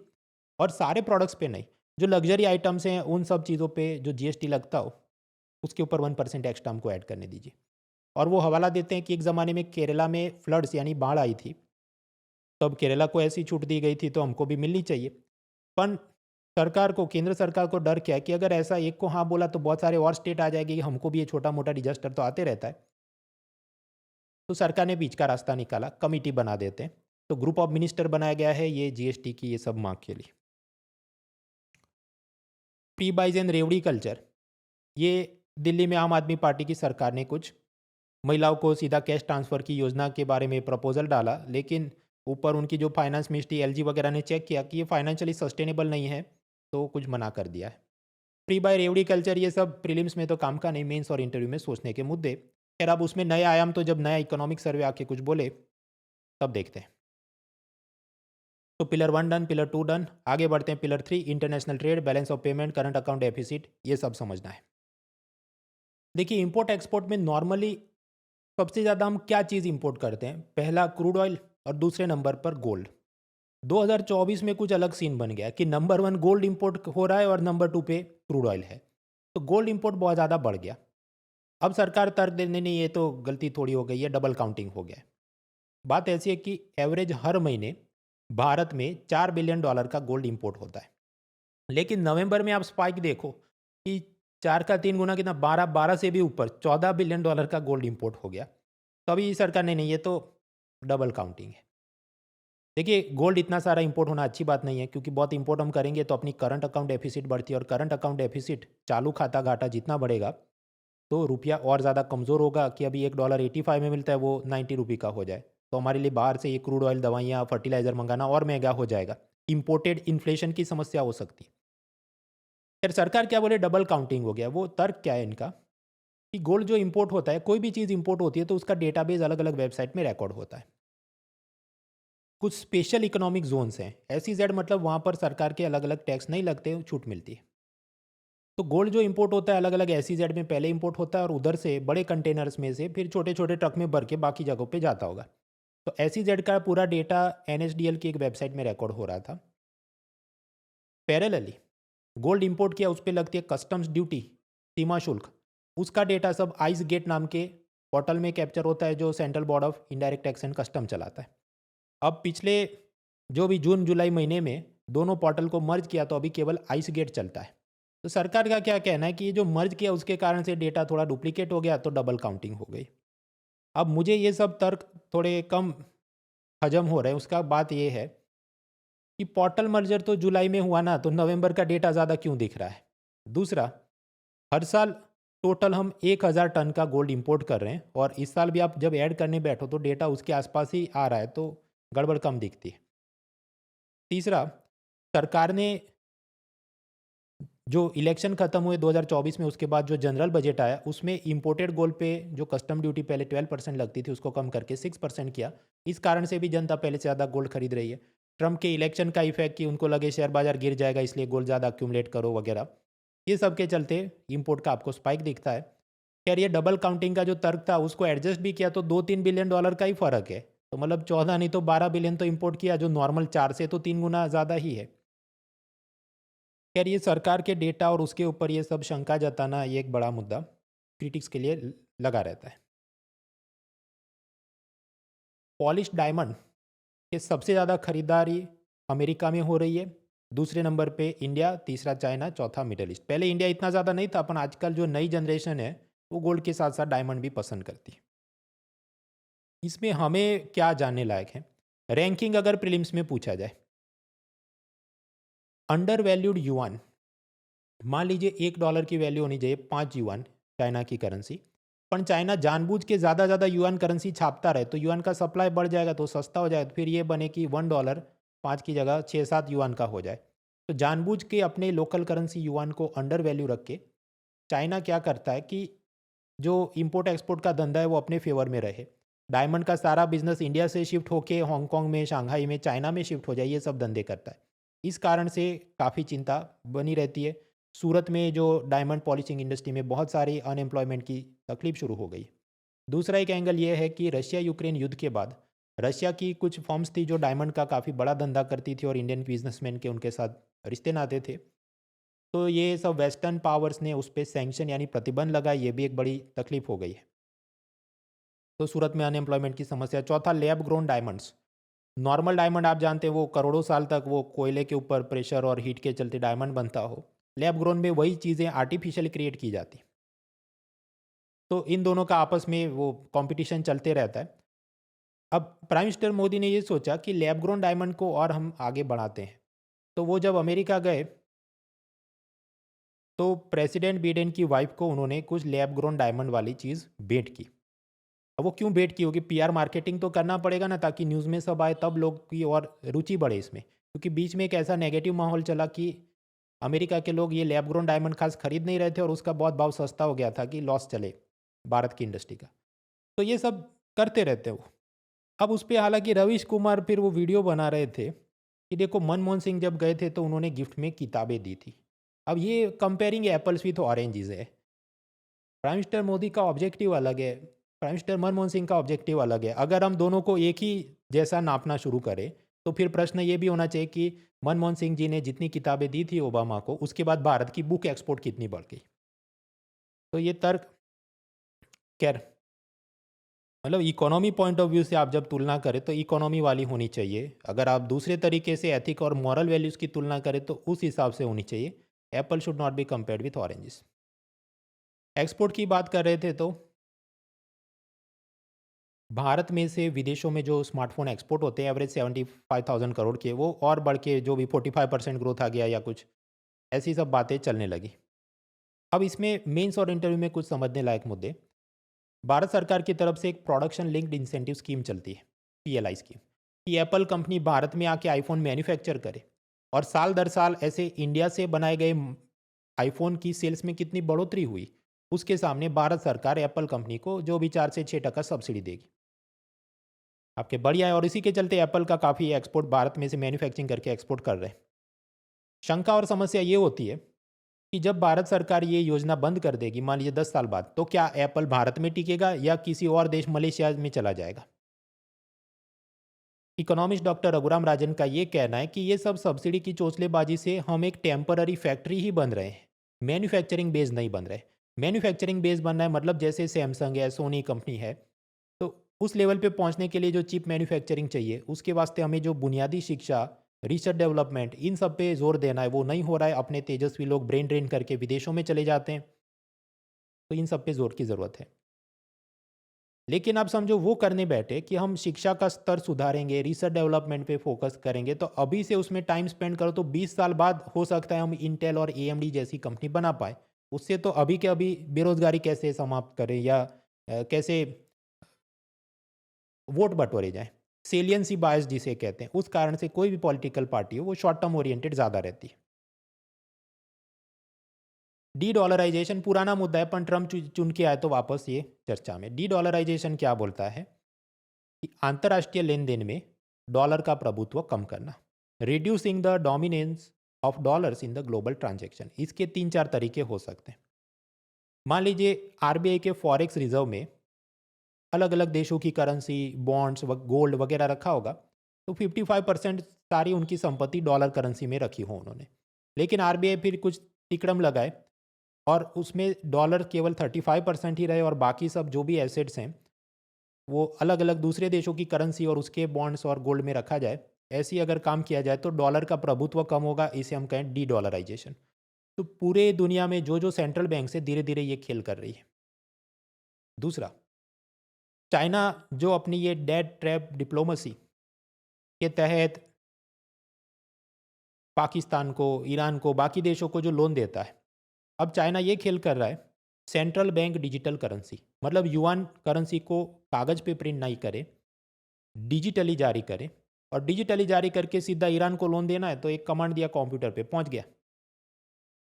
और सारे प्रोडक्ट्स पे नहीं, जो लग्जरी आइटम्स हैं उन सब चीज़ों पे जो जीएसटी लगता हो उसके ऊपर 1% एक्स्ट्रा हमको ऐड करने दीजिए। और वो हवाला देते हैं कि एक ज़माने में केरला में फ्लड्स यानी बाढ़ आई थी, तो अब केरला को ऐसी छूट दी गई थी तो हमको भी मिलनी चाहिए। पर सरकार को, केंद्र सरकार को डर क्या है कि अगर ऐसा एक को हाँ बोला तो बहुत सारे और स्टेट आ जाएंगे कि हमको भी ये छोटा मोटा डिजास्टर तो आते रहता है। तो सरकार ने बीच का रास्ता निकाला, कमिटी बना देते हैं। तो ग्रुप ऑफ मिनिस्टर बनाया गया है ये जीएसटी की ये सब मांग के लिए। प्री बाइज एंड रेवड़ी कल्चर, ये दिल्ली में आम आदमी पार्टी की सरकार ने कुछ महिलाओं को सीधा कैश ट्रांसफ़र की योजना के बारे में प्रपोजल डाला, लेकिन ऊपर उनकी जो फाइनेंस मिनिस्ट्री LG वगैरह ने चेक किया कि ये फाइनेंशियली सस्टेनेबल नहीं है, तो कुछ मना कर दिया है। प्री बाय रेवड़ी कल्चर, ये सब प्रीलिम्स में तो काम का नहीं, मेंस और इंटरव्यू में सोचने के मुद्दे। खैर अब उसमें नए आयाम तो जब नया इकोनॉमिक सर्वे आके कुछ बोले तब देखते हैं। तो पिलर 1 डन, पिलर 2 डन, आगे बढ़ते हैं pillar 3, international trade, balance of payment, current account deficit, ये सब समझना है। देखिए इंपोर्ट एक्सपोर्ट में नॉर्मली सबसे ज़्यादा हम क्या चीज़ इंपोर्ट करते हैं, पहला क्रूड ऑयल और दूसरे नंबर पर गोल्ड। 2024 में कुछ अलग सीन बन गया कि नंबर 1 गोल्ड इंपोर्ट हो रहा है और नंबर 2 पे क्रूड ऑयल है, तो गोल्ड इंपोर्ट बहुत ज़्यादा बढ़ गया। अब सरकार तर्क देने, नहीं ये तो गलती थोड़ी हो गई है, डबल काउंटिंग हो गया है। बात ऐसी है कि एवरेज हर महीने भारत में $4 बिलियन का गोल्ड इंपोर्ट होता है, लेकिन नवंबर में आप स्पाइक देखो कि 4 का 3 गुना कितना, 12 से भी ऊपर $14 बिलियन का गोल्ड इंपोर्ट हो गया। तभी सरकार ने, नहीं ये तो डबल काउंटिंग है। देखिए गोल्ड इतना सारा इंपोर्ट होना अच्छी बात नहीं है, क्योंकि बहुत इंपोर्ट हम करेंगे तो अपनी करंट अकाउंट डेफिसिट बढ़ती है, और करंट अकाउंट डेफिसिट, चालू खाता घाटा जितना बढ़ेगा तो रुपया और ज़्यादा कमज़ोर होगा, कि अभी $1.85 में मिलता है वो 90 रुपये का हो जाए, तो हमारे लिए बाहर से ये क्रूड ऑयल, दवाइयाँ, फर्टिलाइज़र मंगाना और महंगा हो जाएगा। इंपोर्टेड इन्फ्लेशन की समस्या हो सकती है। फिर सरकार क्या बोले, डबल काउंटिंग हो गया। वो तर्क क्या है इनका कि गोल्ड जो इंपोर्ट होता है, कोई भी चीज़ इंपोर्ट होती है तो उसका डेटाबेस अलग अलग वेबसाइट में रिकॉर्ड होता है। कुछ स्पेशल इकोनॉमिक जोन्स हैं। SEZ मतलब वहाँ पर सरकार के अलग अलग टैक्स नहीं लगते, छूट मिलती है। तो गोल्ड जो इंपोर्ट होता है अलग अलग SEZ में पहले इंपोर्ट होता है और उधर से बड़े कंटेनर्स में से फिर छोटे छोटे ट्रक में भर के बाकी जगहों पे जाता होगा। तो SEZ का पूरा डेटा NSDL की एक वेबसाइट में रिकॉर्ड हो रहा था। पैरेलली गोल्ड इंपोर्ट किया, उस पर लगती है कस्टम्स ड्यूटी, सीमा शुल्क, उसका डेटा सब आइस गेट नाम के पोर्टल में कैप्चर होता है जो central board of indirect tax and custom चलाता है। अब पिछले जो भी जून जुलाई महीने में दोनों पोर्टल को मर्ज किया तो अभी केवल आइस गेट चलता है। तो सरकार का क्या कहना है कि ये जो मर्ज किया उसके कारण से डेटा थोड़ा डुप्लीकेट हो गया तो डबल काउंटिंग हो गई। अब मुझे ये सब तर्क थोड़े कम हजम हो रहे हैं। उसका बात ये है कि पोर्टल मर्जर तो जुलाई में हुआ ना, तो नवंबर का डेटा ज़्यादा क्यों दिख रहा है? दूसरा, हर साल टोटल हम 1000 टन का गोल्ड इंपोर्ट कर रहे हैं और इस साल भी आप जब ऐड करने बैठो तो डेटा उसके आसपास ही आ रहा है, तो गड़बड़ कम दिखती है। तीसरा, सरकार ने जो इलेक्शन खत्म हुए 2024 में उसके बाद जो जनरल बजट आया उसमें इंपोर्टेड गोल्ड पे जो कस्टम ड्यूटी पहले 12% लगती थी उसको कम करके 6% किया। इस कारण से भी जनता पहले से ज़्यादा गोल्ड खरीद रही है। ट्रम्प के इलेक्शन का इफेक्ट कि उनको लगे शेयर बाजार गिर जाएगा इसलिए गोल्ड ज़्यादा अक्यूमुलेट करो वगैरह, ये सब के चलते इंपोर्ट का आपको स्पाइक दिखता है। खैर ये डबल काउंटिंग का जो तर्क था उसको एडजस्ट भी किया तो 2-3 बिलियन डॉलर का ही फ़र्क है। तो मतलब 14 नहीं तो 12 बिलियन तो इंपोर्ट किया, जो नॉर्मल 4 से तो 3 गुना ज़्यादा ही है। खैर ये सरकार के डेटा और उसके ऊपर ये सब शंका जताना ये एक बड़ा मुद्दा क्रिटिक्स के लिए लगा रहता है। पॉलिश डायमंड के सबसे ज़्यादा खरीदारी अमेरिका में हो रही है, दूसरे नंबर पे इंडिया, तीसरा चाइना, चौथा मिडल ईस्ट। पहले इंडिया इतना ज़्यादा नहीं था, अपन आजकल जो नई जनरेशन है वो गोल्ड के साथ साथ डायमंड भी पसंद करती है। इसमें हमें क्या जानने लायक है? रैंकिंग अगर प्रीलिम्स में पूछा जाए, अंडर वैल्यूड युआन, मान लीजिए $1 की वैल्यू होनी चाहिए 5 युआन चाइना की करेंसी, पर चाइना जानबूझ के ज़्यादा युआन करेंसी छापता रहे तो युआन का सप्लाई बढ़ जाएगा तो सस्ता हो जाएगा, तो फिर ये बने कि $1 5 की जगह 6-7 युआन का हो जाए। तो जानबूझ के अपने लोकल करेंसी युआन को अंडर वैल्यू रख के चाइना क्या करता है कि जो इंपोर्ट एक्सपोर्ट का धंधा है वो अपने फेवर में रहे। डायमंड का सारा बिजनेस इंडिया से शिफ्ट होके हांगकांग में, शंघाई में, चाइना में शिफ्ट हो जाए, ये सब धंधे करता है। इस कारण से काफ़ी चिंता बनी रहती है। सूरत में जो डायमंड पॉलिशिंग इंडस्ट्री में बहुत सारी अनएम्प्लॉयमेंट की तकलीफ शुरू हो गई। दूसरा एक एंगल ये है कि रशिया यूक्रेन युद्ध के बाद रशिया की कुछ फर्म्स थी जो डायमंड का काफ़ी बड़ा धंधा करती थी और इंडियन बिजनेसमैन के उनके साथ रिश्ते नाते थे। तो ये सब वेस्टर्न पावर्स ने उस पर सैंक्शन यानी प्रतिबंध लगाए, ये भी एक बड़ी तकलीफ हो गई है। तो सूरत में अनएम्प्लॉयमेंट की समस्या। चौथा, lab grown diamonds. Normal diamond आप जानते हैं वो करोड़ों साल तक वो कोयले के ऊपर प्रेशर और हीट के चलते डायमंड बनता हो। लैब ग्रोन में वही चीज़ें आर्टिफिशियल क्रिएट की जाती। तो इन दोनों का आपस में वो कंपटीशन चलते रहता है। अब प्राइम मिनिस्टर मोदी ने ये सोचा कि लैब ग्रोन डायमंड को और हम आगे बढ़ाते हैं। तो वो जब अमेरिका गए तो प्रेसिडेंट बिडेन की वाइफ को उन्होंने कुछ लैब ग्रोन डायमंड वाली चीज़ भेंट की। अब वो क्यों भेंट की होगी? पीआर मार्केटिंग तो करना पड़ेगा ना, ताकि न्यूज़ में सब आए, तब लोग की और रुचि बढ़े इसमें। क्योंकि बीच में एक ऐसा नेगेटिव माहौल चला कि अमेरिका के लोग ये लैब ग्रोन डायमंड खास खरीद नहीं रहे थे और उसका बहुत भाव सस्ता हो गया था कि लॉस चले भारत की इंडस्ट्री का। तो ये सब करते रहते हैं वो। अब उस पर हालांकि रवीश कुमार फिर वो वीडियो बना रहे थे कि देखो मनमोहन सिंह जब गए थे तो उन्होंने गिफ्ट में किताबें दी थी। अब ये कंपेयरिंग एप्पल्स विथ ऑरेंजेस है। प्राइम मिनिस्टर मोदी का ऑब्जेक्टिव अलग है, प्राइम मिनिस्टर मनमोहन सिंह का ऑब्जेक्टिव अलग है। अगर हम दोनों को एक ही जैसा नापना शुरू करें तो फिर प्रश्न ये भी होना चाहिए कि मनमोहन सिंह जी ने जितनी किताबें दी थी ओबामा को, उसके बाद भारत की बुक एक्सपोर्ट कितनी बढ़ गई। तो ये तर्क खैर मतलब इकोनॉमी पॉइंट ऑफ व्यू से आप जब तुलना करें तो इकोनॉमी वाली होनी चाहिए। अगर आप दूसरे तरीके से एथिक और मॉरल वैल्यूज़ की तुलना करें तो उस हिसाब से होनी चाहिए। Apple should not be compared with oranges. Export की बात कर रहे थे तो भारत में से विदेशों में जो स्मार्टफोन एक्सपोर्ट होते हैं एवरेज 75,000 करोड़ के, वो और बढ़ के जो भी 45% ग्रोथ आ गया या कुछ ऐसी सब बातें चलने लगी। अब इसमें मेंस और इंटरव्यू में कुछ समझने लायक मुद्दे। भारत सरकार की तरफ से एक प्रोडक्शन लिंक्ड इंसेंटिव स्कीम चलती है, PLI स्कीम, कि एप्पल कंपनी भारत में आके आईफोन मैन्युफैक्चर करे और साल दर साल ऐसे इंडिया से बनाए गए आईफोन की सेल्स में कितनी बढ़ोतरी हुई उसके सामने भारत सरकार एप्पल कंपनी को जो भी 4 से 6% सब्सिडी देगी। आपके बढ़िया है और इसी के चलते एप्पल का काफ़ी एक्सपोर्ट भारत में से मैन्युफैक्चरिंग करके एक्सपोर्ट कर रहे हैं। शंका और समस्या ये होती है कि जब भारत सरकार ये योजना बंद कर देगी मान लीजिए 10 साल बाद, तो क्या एप्पल भारत में टिकेगा या किसी और देश मलेशिया में चला जाएगा? इकोनॉमिस्ट डॉक्टर रघुराम राजन का ये कहना है कि ये सब सब्सिडी की चोचलेबाजी से हम एक टेम्पररी फैक्ट्री ही बन रहे हैं, मैन्युफैक्चरिंग बेस नहीं बन रहे। मैन्युफैक्चरिंग बेस बनना है मतलब जैसे सैमसंग है, सोनी कंपनी है, तो उस लेवल पे पहुंचने के लिए जो चिप मैन्युफैक्चरिंग चाहिए उसके वास्ते हमें जो बुनियादी शिक्षा, रिसर्च डेवलपमेंट, इन सब पे जोर देना है, वो नहीं हो रहा है। अपने तेजस्वी लोग ब्रेन ड्रेन करके विदेशों में चले जाते हैं, तो इन सब पे जोर की ज़रूरत है। लेकिन आप समझो वो करने बैठे कि हम शिक्षा का स्तर सुधारेंगे, रिसर्च डेवलपमेंट पे फोकस करेंगे, तो अभी से उसमें टाइम स्पेंड करो तो 20 साल बाद हो सकता है हम इंटेल और एएमडी जैसी कंपनी बना पाए। उससे तो अभी के अभी बेरोजगारी कैसे समाप्त करें या कैसे वोट बटोरे जाएं, सेलियंसी बायस जिसे कहते हैं, उस कारण से कोई भी पॉलिटिकल पार्टी हो वो शॉर्ट टर्म ओरिएंटेड ज़्यादा रहती है। डी डॉलराइजेशन पुराना मुद्दा है, पर ट्रम्प चुन के आए तो वापस ये चर्चा में। डी डॉलराइजेशन क्या बोलता है कि अंतर्राष्ट्रीय लेन देन में डॉलर का प्रभुत्व कम करना, reducing the dominance of dollars in the global transaction. इसके 3-4 तरीके हो सकते हैं। मान लीजिए आरबीआई के फॉरेक्स रिजर्व में अलग अलग देशों की करेंसी, बॉन्ड्स, गोल्ड वगैरह रखा होगा, तो 55% सारी उनकी संपत्ति डॉलर करेंसी में रखी हो उन्होंने। लेकिन आरबीआई फिर कुछ तिकड़म लगाए और उसमें डॉलर केवल 35% ही रहे और बाकी सब जो भी एसेट्स हैं वो अलग अलग दूसरे देशों की करेंसी और उसके बॉन्ड्स और गोल्ड में रखा जाए। ऐसी अगर काम किया जाए तो डॉलर का प्रभुत्व कम होगा, इसे हम कहें डी डॉलराइजेशन। तो पूरे दुनिया में जो जो सेंट्रल बैंक से धीरे धीरे ये खेल कर रही है। दूसरा, चाइना जो अपनी ये डेट ट्रैप डिप्लोमेसी के तहत पाकिस्तान को, ईरान को, बाकी देशों को जो लोन देता है, अब चाइना ये खेल कर रहा है सेंट्रल बैंक डिजिटल करेंसी, मतलब युआन करेंसी को कागज़ पे प्रिंट नहीं करे, डिजिटली जारी करे। और डिजिटली जारी करके सीधा ईरान को लोन देना है तो एक कमांड दिया, कंप्यूटर पे पहुंच गया।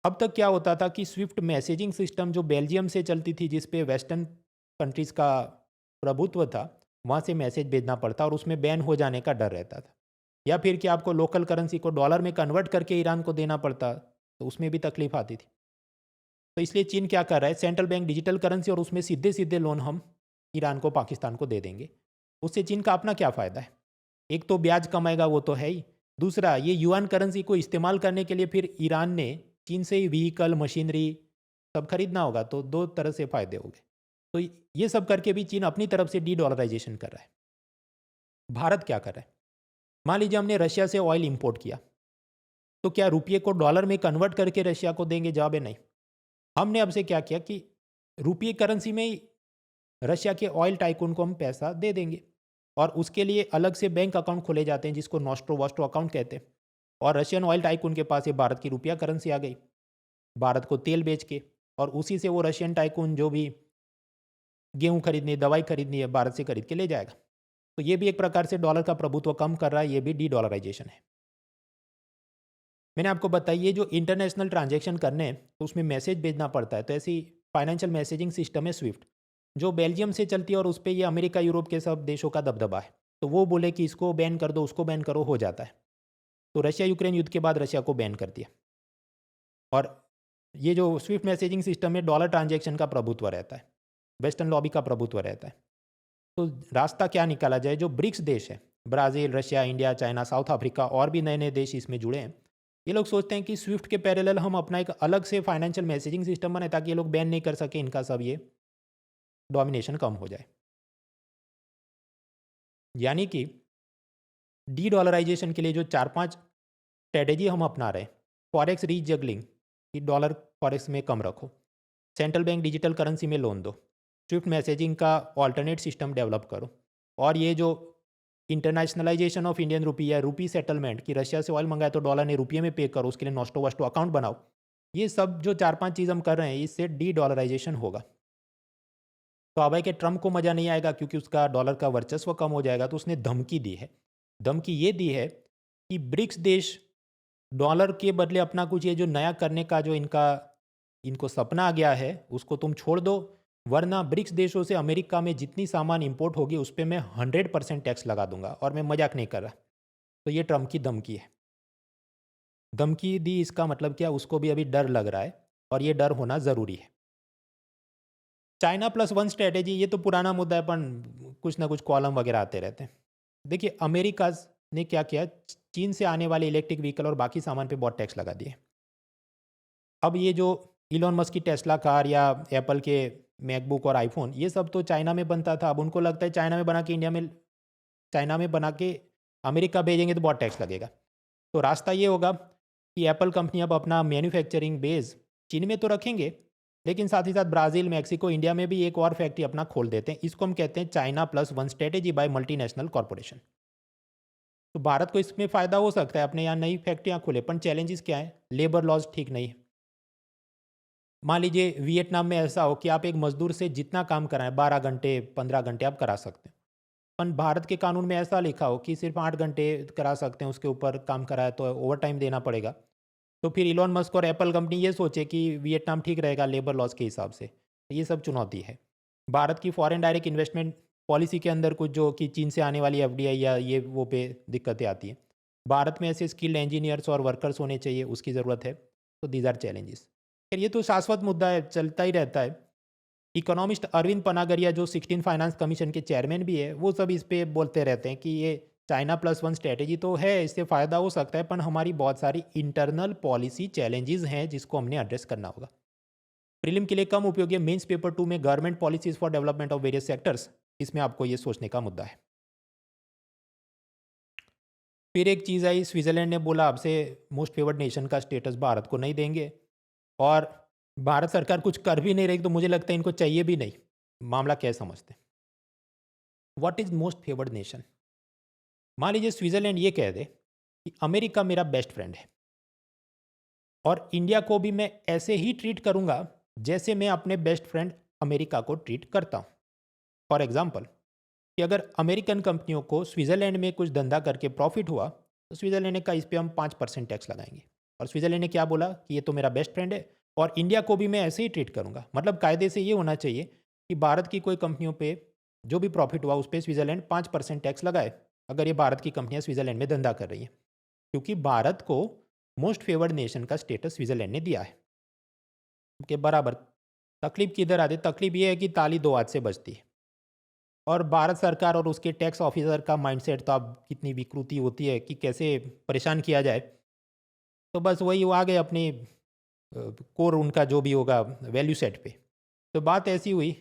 अब तक क्या होता था कि स्विफ्ट मैसेजिंग सिस्टम जो बेल्जियम से चलती थी, जिस पे वेस्टर्न कंट्रीज़ का प्रभुत्व था, वहाँ से मैसेज भेजना पड़ता और उसमें बैन हो जाने का डर रहता था। या फिर कि आपको लोकल करेंसी को डॉलर में कन्वर्ट करके ईरान को देना पड़ता, तो उसमें भी तकलीफ आती थी। तो इसलिए चीन क्या कर रहा है, सेंट्रल बैंक डिजिटल करेंसी और उसमें सीधे सीधे लोन हम ईरान को, पाकिस्तान को दे देंगे। उससे चीन का अपना क्या फ़ायदा है? एक तो ब्याज कमाएगा, वो तो है ही। दूसरा, ये युआन करेंसी को इस्तेमाल करने के लिए फिर ईरान ने चीन से ही व्हीकल, मशीनरी सब खरीदना होगा, तो दो तरह से फ़ायदे हो गए। तो ये सब करके भी चीन अपनी तरफ से डी डॉलराइजेशन कर रहा है। भारत क्या कर रहा है? मान लीजिए हमने रशिया से ऑयल इंपोर्ट किया, तो क्या रुपये को डॉलर में कन्वर्ट करके रशिया को देंगे? जवाब है नहीं। हमने अब से क्या किया कि रुपये करेंसी में ही रशिया के ऑयल टाइकून को हम पैसा दे देंगे और उसके लिए अलग से बैंक अकाउंट खोले जाते हैं जिसको नॉस्ट्रो वॉस्ट्रो अकाउंट कहते हैं। और रशियन ऑयल टाइकून के पास ये भारत की रुपया करेंसी आ गई, भारत को तेल बेच के, और उसी से वो रशियन टाइकून जो भी गेहूं खरीदनी है, दवाई खरीदनी है, भारत से खरीद के ले जाएगा। तो ये भी एक प्रकार से डॉलर का प्रभुत्व कम कर रहा है, ये भी डी डॉलराइजेशन है। मैंने आपको बताइए जो इंटरनेशनल ट्रांजैक्शन करने हैं तो उसमें मैसेज भेजना पड़ता है, तो ऐसी फाइनेंशियल मैसेजिंग सिस्टम है स्विफ्ट, जो बेल्जियम से चलती है और उस पर ये अमेरिका, यूरोप के सब देशों का दबदबा है। तो वो बोले कि इसको बैन कर दो, उसको बैन करो, हो जाता है। तो रशिया यूक्रेन युद्ध के बाद रशिया को बैन कर दिया। और ये जो स्विफ्ट मैसेजिंग सिस्टम में डॉलर ट्रांजैक्शन का प्रभुत्व रहता है, वेस्टर्न लॉबी का प्रभुत्व रहता है। तो रास्ता क्या निकाला जाए? जो ब्रिक्स देश है, Brazil, Russia, India, China, south Africa और भी नए नए देश इसमें जुड़े हैं, ये लोग सोचते हैं कि स्विफ्ट के पैरेलल हम अपना एक अलग से फाइनेंशियल मैसेजिंग सिस्टम बनाए ताकि ये लोग बैन नहीं कर सके, इनका सब ये डोमिनेशन कम हो जाए। यानी कि डी डॉलराइजेशन के लिए जो 4-5 स्ट्रेटेजी हम अपना रहे हैं, फॉरेक्स रीजगलिंग कि डॉलर फॉरेक्स में कम रखो, सेंट्रल बैंक डिजिटल करेंसी में लोन दो, स्विफ्ट मैसेजिंग का ऑल्टरनेट सिस्टम डेवलप करो, और ये जो इंटरनेशनलाइजेशन ऑफ इंडियन रुपी या रुपी सेटलमेंट कि रशिया से ऑयल मंगाए तो डॉलर ने रुपये में पे करो, उसके लिए नॉस्टो वस्टो अकाउंट बनाओ, ये सब जो 4-5 चीज़ हम कर रहे हैं, इससे डी डॉलराइजेशन होगा। तो अब है कि ट्रम्प को मज़ा नहीं आएगा क्योंकि उसका डॉलर का वर्चस्व कम हो जाएगा, तो उसने धमकी दी है। धमकी ये दी है कि ब्रिक्स देश डॉलर के बदले अपना कुछ ये जो नया करने का जो इनको सपना आ गया है उसको तुम छोड़ दो, वरना ब्रिक्स देशों से अमेरिका में जितनी सामान इंपोर्ट होगी उस पर मैं 100% टैक्स लगा दूंगा, और मैं मजाक नहीं कर रहा। तो ये ट्रम्प की धमकी है। धमकी दी, इसका मतलब क्या, उसको भी अभी डर लग रहा है, और ये डर होना ज़रूरी है। चाइना प्लस वन स्ट्रेटेजी, ये तो पुराना मुद्दा है, पर कुछ ना कुछ कॉलम वगैरह आते रहते हैं। देखिए, अमेरिका ने क्या किया, चीन से आने वाले इलेक्ट्रिक व्हीकल और बाकी सामान पे बहुत टैक्स लगा दिए। अब ये जो इलॉन मस्क की टेस्ला कार या एप्पल के मैकबुक और आईफोन, ये सब तो चाइना में बनता था। अब उनको लगता है चाइना में बना के चाइना में बना के अमेरिका भेजेंगे तो बहुत टैक्स लगेगा। तो रास्ता ये होगा कि एप्पल कंपनी अब अपना मैन्युफैक्चरिंग बेस चीन में तो रखेंगे, लेकिन साथ ही साथ ब्राज़ील, मैक्सिको, इंडिया में भी एक और फैक्ट्री अपना खोल देते हैं। इसको हम कहते हैं China plus one strategy by multinational corporation. तो भारत को इसमें फ़ायदा हो सकता है, अपने यहाँ नई फैक्ट्रियाँ खुले, पर चैलेंजेस क्या है, लेबर लॉज ठीक नहीं है। मान लीजिए वियतनाम में ऐसा हो कि आप एक मजदूर से जितना काम कराएं, 12 घंटे 15 घंटे आप करा सकते हैं, पर भारत के कानून में ऐसा लिखा हो कि सिर्फ 8 घंटे करा सकते हैं, उसके ऊपर काम कराए तो ओवर टाइम देना पड़ेगा। तो फिर इलॉन मस्क और एप्पल कंपनी ये सोचे कि वियतनाम ठीक रहेगा लेबर लॉस के हिसाब से। तो ये सब चुनौती है। भारत की फॉरेन डायरेक्ट इन्वेस्टमेंट पॉलिसी के अंदर कुछ जो कि चीन से आने वाली एफडीआई या ये वो पे दिक्कतें आती हैं। भारत में ऐसे स्किल्ड इंजीनियर्स और वर्कर्स होने चाहिए, उसकी ज़रूरत है। तो दीज आर चैलेंजेस। फिर ये तो शाश्वत मुद्दा है, चलता ही रहता है। इकोनॉमिस्ट अरविंद पनागरिया जो 16 फाइनेंस कमीशन के चेयरमैन भी है, वो सब इस पे बोलते रहते हैं कि ये चाइना प्लस वन स्ट्रेटेजी तो है, इससे फ़ायदा हो सकता है, पर हमारी बहुत सारी इंटरनल पॉलिसी चैलेंजेस हैं जिसको हमने एड्रेस करना होगा। प्रीलिम के लिए कम उपयोगी मेंस पेपर 2 में government policies for development of various sectors, इसमें आपको ये सोचने का मुद्दा है। फिर एक चीज़ आई, स्विट्ज़रलैंड ने बोला आपसे मोस्ट फेवर्ड नेशन का स्टेटस भारत को नहीं देंगे, और भारत सरकार कुछ कर भी नहीं रही, तो मुझे लगता है इनको चाहिए भी नहीं। मामला क्या समझते हैं? What is most favoured nation? मान लीजिए स्विट्ज़रलैंड ये कह दे कि अमेरिका मेरा बेस्ट फ्रेंड है, और इंडिया को भी मैं ऐसे ही ट्रीट करूंगा जैसे मैं अपने बेस्ट फ्रेंड अमेरिका को ट्रीट करता हूं। फॉर एग्जाम्पल, कि अगर अमेरिकन कंपनियों को स्विट्ज़रलैंड में कुछ धंधा करके प्रॉफिट हुआ, तो स्विट्ज़रलैंड ने कहा इस पर हम 5% टैक्स लगाएंगे, और स्विट्ज़रलैंड ने क्या बोला कि ये तो मेरा बेस्ट फ्रेंड है और इंडिया को भी मैं ऐसे ही ट्रीट करूंगा। मतलब कायदे से ये होना चाहिए कि भारत की कोई कंपनियों पे जो भी प्रॉफिट हुआ उस पर स्विट्ज़रलैंड 5% टैक्स लगाए, अगर ये भारत की कंपनियां स्विट्ज़रलैंड में धंधा कर रही हैं, क्योंकि भारत को मोस्ट फेवर्ड नेशन का स्टेटस स्विट्ज़रलैंड ने दिया है के बराबर। तकलीफ किधर आती है? तकलीफ ये है कि ताली दो हाथ से बजती है, और भारत सरकार और उसके टैक्स ऑफिसर का माइंडसेट तो अब कितनी विकृति होती है कि कैसे परेशान किया जाए। तो बस वही वो आ गए अपने कोर उनका जो भी होगा वैल्यू सेट पे। तो बात ऐसी हुई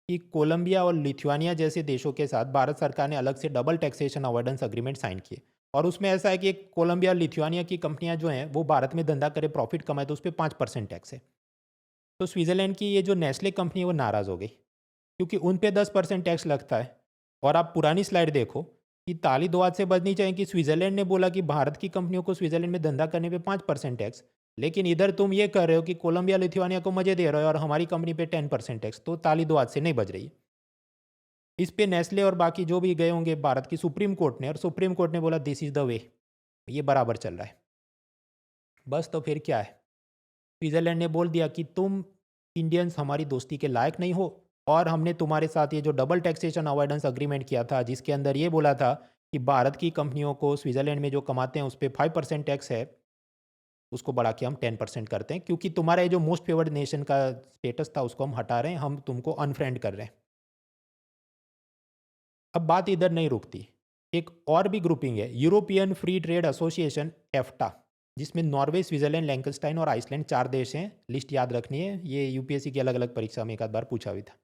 कि कोलंबिया और लिथुआनिया जैसे देशों के साथ भारत सरकार ने अलग से double taxation avoidance agreement sign किए, और उसमें ऐसा है कि कोलंबिया और लिथुआनिया की कंपनियां जो हैं वो भारत में धंधा करे, प्रॉफिट कमाए, तो उस पर 5% टैक्स है। तो स्विट्ज़रलैंड की ये जो नेस्ले कंपनी है वो नाराज़ हो गई, क्योंकि उन पे 10% टैक्स लगता है। और आप पुरानी स्लाइड देखो कि ताली दो हाथ से बजनी चाहिए कि स्विट्ज़रलैंड ने बोला कि भारत की कंपनियों को स्विट्ज़रलैंड में धंधा करने पे 5% टैक्स, लेकिन इधर तुम ये कर रहे हो कि कोलंबिया लिथुआनिया को मजे दे रहे हो और हमारी कंपनी पे 10% टैक्स, तो ताली दो हाथ से नहीं बज रही है। इस पे नेस्ले और बाकी जो भी गए होंगे भारत की सुप्रीम कोर्ट ने, और सुप्रीम कोर्ट ने बोला दिस इज़ द वे, ये बराबर चल रहा है। बस तो फिर क्या है, स्विट्ज़रलैंड ने बोल दिया कि तुम इंडियंस हमारी दोस्ती के लायक नहीं हो, और हमने तुम्हारे साथ ये जो डबल टैक्सेशन अवॉइडेंस अग्रीमेंट किया था जिसके अंदर ये बोला था कि भारत की कंपनियों को स्विट्ज़रलैंड में जो कमाते हैं उस पर 5% टैक्स है, उसको बढ़ा के हम 10% करते हैं, क्योंकि तुम्हारा ये जो मोस्ट फेवर्ड नेशन का स्टेटस था उसको हम हटा रहे हैं, हम तुमको अनफ्रेंड कर रहे हैं। अब बात इधर नहीं रुकती, एक और भी ग्रुपिंग है, यूरोपियन फ्री ट्रेड एसोसिएशन एफ्टा, जिसमें नॉर्वे, स्विट्जरलैंड, लैंकनस्टाइन और आइसलैंड 4 देश हैं। लिस्ट याद रखनी है, ये यूपीएससी की अलग अलग परीक्षा में एक आध बार पूछा भी था।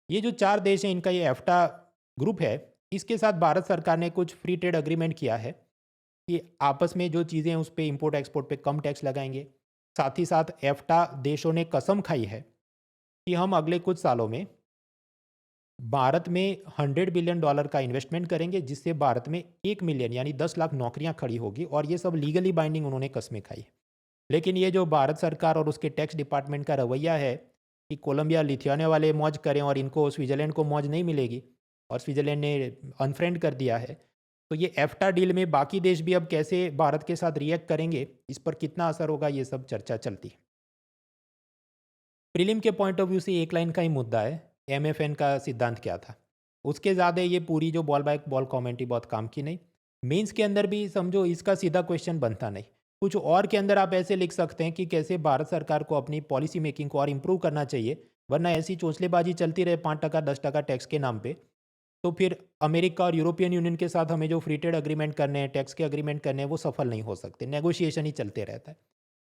ये जो 4 देश हैं इनका ये एफ्टा ग्रुप है, इसके साथ भारत सरकार ने कुछ फ्री ट्रेड अग्रीमेंट किया है कि आपस में जो चीज़ें हैं उस पर इम्पोर्ट एक्सपोर्ट पे कम टैक्स लगाएंगे। साथ ही साथ एफ्टा देशों ने कसम खाई है कि हम अगले कुछ सालों में भारत में $100 बिलियन का इन्वेस्टमेंट करेंगे, जिससे भारत में 1 मिलियन यानी 10 लाख नौकरियां खड़ी होगी, और ये सब लीगली बाइंडिंग उन्होंने कस्में खाई। लेकिन ये जो भारत सरकार और उसके टैक्स डिपार्टमेंट का रवैया है कि कोलंबिया लिथुआनिया वाले मौज करें और इनको स्विट्ज़रलैंड को मौज नहीं मिलेगी, और स्विट्ज़रलैंड ने अनफ्रेंड कर दिया है, तो ये एफ्टा डील में बाकी देश भी अब कैसे भारत के साथ रिएक्ट करेंगे, इस पर कितना असर होगा, ये सब चर्चा चलती है। प्रीलिम के पॉइंट ऑफ व्यू से एक लाइन का ही मुद्दा है, एमएफएन का सिद्धांत क्या था। उसके ज़्यादा ये पूरी जो बॉल बाय बॉल कमेंट्री बहुत काम की नहीं। मेंस के अंदर भी समझो इसका सीधा क्वेश्चन बनता नहीं। कुछ और के अंदर आप ऐसे लिख सकते हैं कि कैसे भारत सरकार को अपनी पॉलिसी मेकिंग को और इम्प्रूव करना चाहिए, वरना ऐसी चोंचलेबाजी चलती रहे 5% 10% टैक्स के नाम पे, तो फिर अमेरिका और यूरोपियन यूनियन के साथ हमें जो फ्री ट्रेड अग्रीमेंट करने हैं, टैक्स के अग्रीमेंट करने हैं, वो सफल नहीं हो सकते। नेगोशिएशन ही चलते रहता है।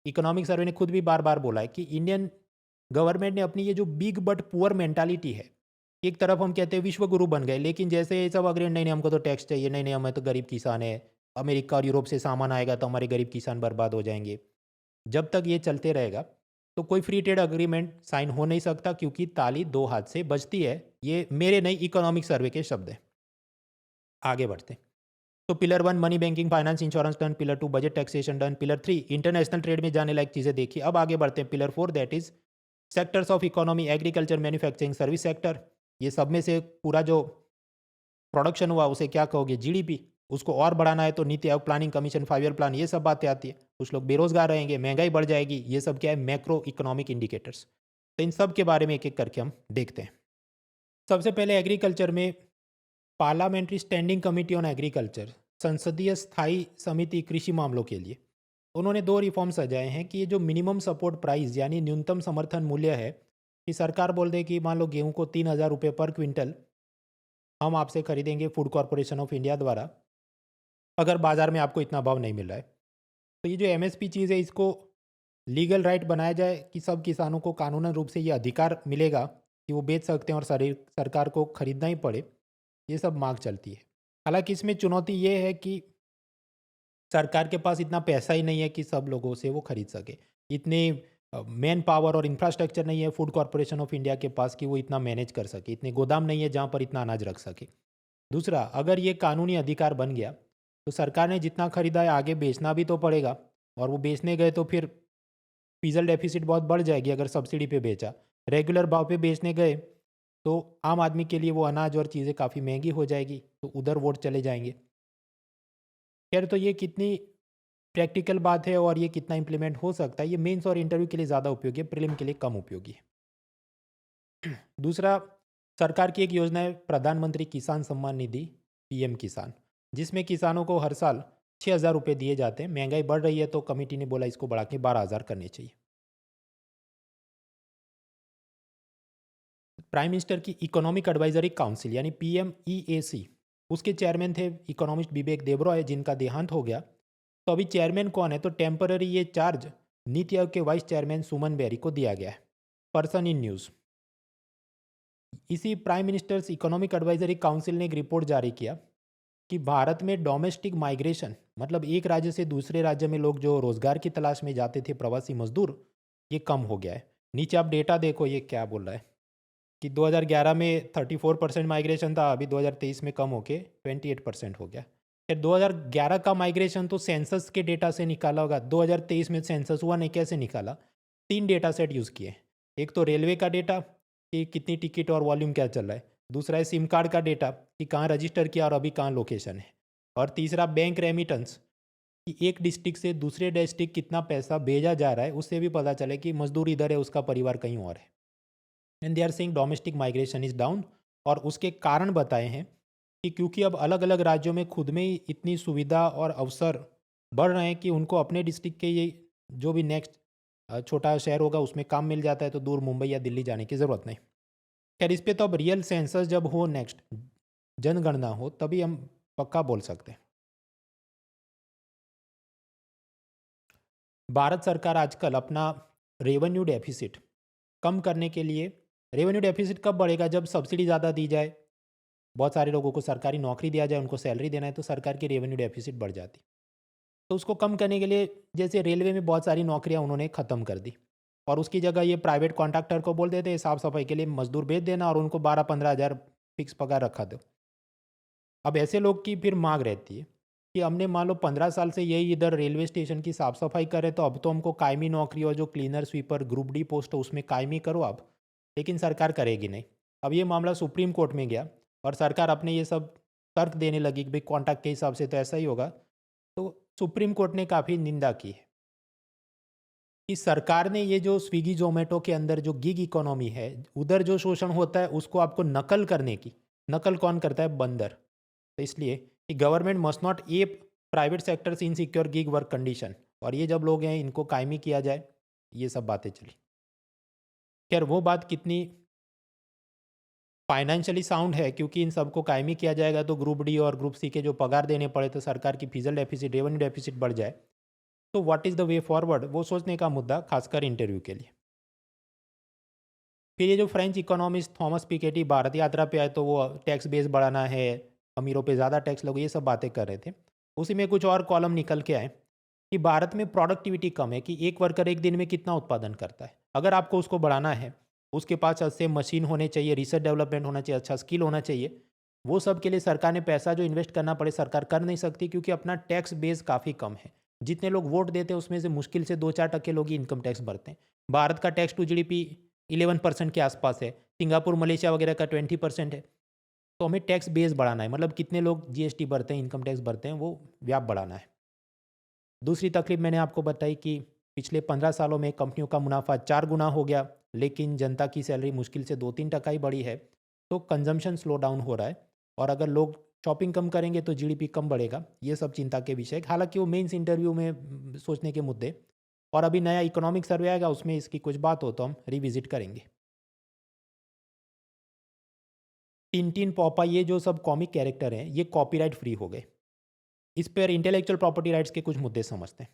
इकोनॉमिक सर्वे ने खुद भी बार बार बोला है कि इंडियन गवर्नमेंट ने अपनी ये जो बिग बट पुअर मेंटालिटी है, एक तरफ हम कहते हैं विश्व गुरु बन गए, लेकिन जैसे ये सब अग्रीमेंट, नहीं नहीं हमको तो टैक्स चाहिए, नहीं नहीं हमें तो गरीब किसान है, अमेरिका और यूरोप से सामान आएगा तो हमारे गरीब किसान बर्बाद हो जाएंगे। जब तक ये चलते रहेगा तो कोई फ्री ट्रेड अग्रीमेंट साइन हो नहीं सकता, क्योंकि ताली दो हाथ से बजती है। ये मेरे नहीं, इकोनॉमिक सर्वे के शब्द हैं। आगे बढ़ते हैं। तो pillar 1 money banking finance insurance done, pillar 2 budget taxation done, pillar 3 international trade में जाने लायक चीज़ें देखिए। अब आगे बढ़ते हैं। Pillar 4 that is sectors of economy, agriculture, manufacturing, service sector. ये सब में से पूरा जो प्रोडक्शन हुआ उसे क्या कहोगे, जीडीपी। उसको और बढ़ाना है तो NITI Aayog planning commission, 5 year plan, ये सब बातें आती है। कुछ लोग बेरोजगार रहेंगे, महंगाई बढ़ जाएगी, ये सब क्या है, मैक्रो इकोनॉमिक इंडिकेटर्स। तो इन सब के बारे में एक एक करके हम देखते हैं। सबसे पहले एग्रीकल्चर में parliamentary standing committee on agriculture, संसदीय स्थायी समिति कृषि मामलों के लिए, उन्होंने 2 रिफॉर्म सजाए हैं कि ये जो मिनिमम सपोर्ट प्राइस यानी न्यूनतम समर्थन मूल्य है, कि सरकार बोल दे कि मान लो गेहूं को 3,000 रुपये पर क्विंटल हम आपसे खरीदेंगे फूड कॉरपोरेशन ऑफ इंडिया द्वारा, अगर बाज़ार में आपको इतना भाव नहीं मिल रहा है। तो ये जो एमएसपी चीज़ है, इसको लीगल राइट बनाया जाए कि सब किसानों को कानूनन रूप से ये अधिकार मिलेगा कि वो बेच सकते हैं और सरकार को खरीदना ही पड़े। ये सब मांग चलती है। हालांकि इसमें चुनौती ये है कि सरकार के पास इतना पैसा ही नहीं है कि सब लोगों से वो खरीद सके। इतने मैन पावर और इंफ्रास्ट्रक्चर नहीं है फूड कॉरपोरेशन ऑफ इंडिया के पास कि वो इतना मैनेज कर सके। इतने गोदाम नहीं है जहाँ पर इतना अनाज रख सके। दूसरा, अगर ये कानूनी अधिकार बन गया तो सरकार ने जितना खरीदा है आगे बेचना भी तो पड़ेगा, और वो बेचने गए तो फिर फिजल डेफिसिट बहुत बढ़ जाएगी। अगर सब्सिडी पे बेचा, रेगुलर भाव पे बेचने गए तो आम आदमी के लिए वो अनाज और चीज़ें काफ़ी महंगी हो जाएगी, तो उधर वोट चले जाएंगे। खैर, तो ये कितनी प्रैक्टिकल बात है और ये कितना इम्प्लीमेंट हो सकता है, ये मेंस और इंटरव्यू के लिए ज़्यादा उपयोगी है, प्रीलिम के लिए कम उपयोगी है। दूसरा, सरकार की एक योजना है प्रधानमंत्री किसान सम्मान निधि, पीएम किसान, जिसमें किसानों को हर साल 6,000 रुपये दिए जाते हैं। महंगाई बढ़ रही है तो कमेटी ने बोला इसको बढ़ा के 12,000 करने चाहिए। प्राइम मिनिस्टर की इकोनॉमिक एडवाइजरी काउंसिल यानी PMEAC, उसके चेयरमैन थे इकोनॉमिस्ट विवेक देबरॉय, जिनका देहांत हो गया। तो अभी चेयरमैन कौन है, तो टेम्पररी ये चार्ज नीति आयोग के वाइस चेयरमैन सुमन बेरी को दिया गया है। Person in news. इसी prime ministers economic advisory council ने एक रिपोर्ट जारी किया कि भारत में डोमेस्टिक माइग्रेशन, मतलब एक राज्य से दूसरे राज्य में लोग जो रोजगार की तलाश में जाते थे, प्रवासी मजदूर, ये कम हो गया है। नीचे आप डेटा देखो, ये क्या बोल रहा है कि 2011 में 34% माइग्रेशन था, अभी 2023 में कम होके 28% हो गया। फिर 2011 का माइग्रेशन तो सेंसस के डेटा से निकाला होगा, 2023 में सेंसस हुआ नहीं, कैसे निकाला? 3 डेटा सेट यूज़ किए। एक तो रेलवे का डेटा कि कितनी टिकट और वॉल्यूम क्या चल रहा है, दूसरा है सिम कार्ड का डेटा कि कहाँ रजिस्टर किया और अभी कहाँ लोकेशन है, और तीसरा बैंक रेमिटेंस कि एक डिस्ट्रिक्ट से दूसरे डिस्ट्रिक्ट कितना पैसा भेजा जा रहा है, उससे भी पता चले कि मजदूर इधर है, उसका परिवार कहीं और है। And they are saying domestic migration is down, और उसके कारण बताए हैं कि क्योंकि अब अलग अलग राज्यों में खुद में ही इतनी सुविधा और अवसर बढ़ रहे हैं कि उनको अपने डिस्ट्रिक्ट के ये जो भी नेक्स्ट छोटा शहर होगा उसमें काम मिल जाता है, तो दूर मुंबई या दिल्ली जाने की ज़रूरत नहीं। खैर, इस पे तो अब रियल सेंसस जब हो, नेक्स्ट जनगणना हो, तभी हम पक्का बोल सकते हैं। भारत सरकार आजकल अपना रेवेन्यू डेफिसिट कम करने के लिए, रेवेन्यू डेफिसिट कब बढ़ेगा, जब सब्सिडी ज़्यादा दी जाए, बहुत सारे लोगों को सरकारी नौकरी दिया जाए, उनको सैलरी देना है, तो सरकार की रेवेन्यू डेफिसिट बढ़ जाती। तो उसको कम करने के लिए जैसे रेलवे में बहुत सारी नौकरियां उन्होंने ख़त्म कर दी, और उसकी जगह ये प्राइवेट कॉन्ट्रैक्टर को बोल देते साफ़ सफाई के लिए मजदूर भेज देना और उनको 12-15 हज़ार फिक्स पगार रखा दो। अब ऐसे लोग की फिर मांग रहती है कि हमने मान लो 15 साल से यही इधर रेलवे स्टेशन की साफ़ सफाई करे, तो अब तो हमको कायमी नौकरी और जो cleaner sweeper group D post है उसमें कायमी करो आप, लेकिन सरकार करेगी नहीं। अब ये मामला सुप्रीम कोर्ट में गया और सरकार अपने ये सब तर्क देने लगी कि भाई कॉन्ट्रैक्ट के हिसाब से तो ऐसा ही होगा। तो सुप्रीम कोर्ट ने काफ़ी निंदा की है कि सरकार ने ये जो स्विगी जोमेटो के अंदर जो गिग इकोनॉमी है, उधर जो शोषण होता है उसको आपको नकल करने की, नकल कौन करता है? बंदर। तो इसलिए कि government must not app private sectors in secure gig work condition, और ये जब लोग हैं इनको कायमी किया जाए, ये सब बातें चली। खैर वो बात कितनी फाइनेंशियली साउंड है, क्योंकि इन सबको कायमी किया जाएगा तो ग्रुप डी और ग्रुप सी के जो पगार देने पड़े तो सरकार की फिजिकल डेफिसिट, रेवेन्यू डेफिसिट बढ़ जाए, तो what is the way forward, वो सोचने का मुद्दा खासकर इंटरव्यू के लिए। फिर ये जो French economist Thomas Piketty Bharat यात्रा पे आए तो वो टैक्स बेस बढ़ाना है, अमीरों पे ज़्यादा टैक्स लगो, ये सब बातें कर रहे थे। उसी में कुछ और कॉलम निकल के आए कि भारत में प्रोडक्टिविटी कम है, कि एक वर्कर एक दिन में कितना उत्पादन करता है। अगर आपको उसको बढ़ाना है, उसके पास अच्छे मशीन होने चाहिए, रिसर्च डेवलपमेंट होना चाहिए, अच्छा स्किल होना चाहिए। वो सब के लिए सरकार ने पैसा जो इन्वेस्ट करना पड़े, सरकार कर नहीं सकती, क्योंकि अपना टैक्स बेस काफ़ी कम है। जितने लोग वोट देते हैं उसमें से मुश्किल से 2-4% लोग ही इनकम टैक्स भरते हैं। भारत का टैक्स टू जीडीपी 11% के आसपास है, सिंगापुर मलेशिया वगैरह का 20% है। तो हमें टैक्स बेस बढ़ाना है, मतलब कितने लोग जीएसटी भरते हैं, इनकम टैक्स भरते हैं, वो व्याप बढ़ाना है। दूसरी तकलीफ मैंने आपको बताई कि पिछले 15 सालों में कंपनियों का मुनाफा 4 गुना हो गया, लेकिन जनता की सैलरी मुश्किल से 2-3% ही बढ़ी है। तो कंजम्पशन स्लो डाउन हो रहा है, और अगर लोग शॉपिंग कम करेंगे तो जीडीपी कम बढ़ेगा। ये सब चिंता के विषय, हालांकि वो मेंस इंटरव्यू में सोचने के मुद्दे, और अभी नया इकोनॉमिक सर्वे आएगा उसमें इसकी कुछ बात हो तो हम रिविजिट करेंगे। टिनटिन, पॉपा, ये जो सब कॉमिक कैरेक्टर हैं ये कॉपीराइट फ्री हो गए। इस पर इंटेलेक्चुअल प्रॉपर्टी राइट्स के कुछ मुद्दे समझते हैं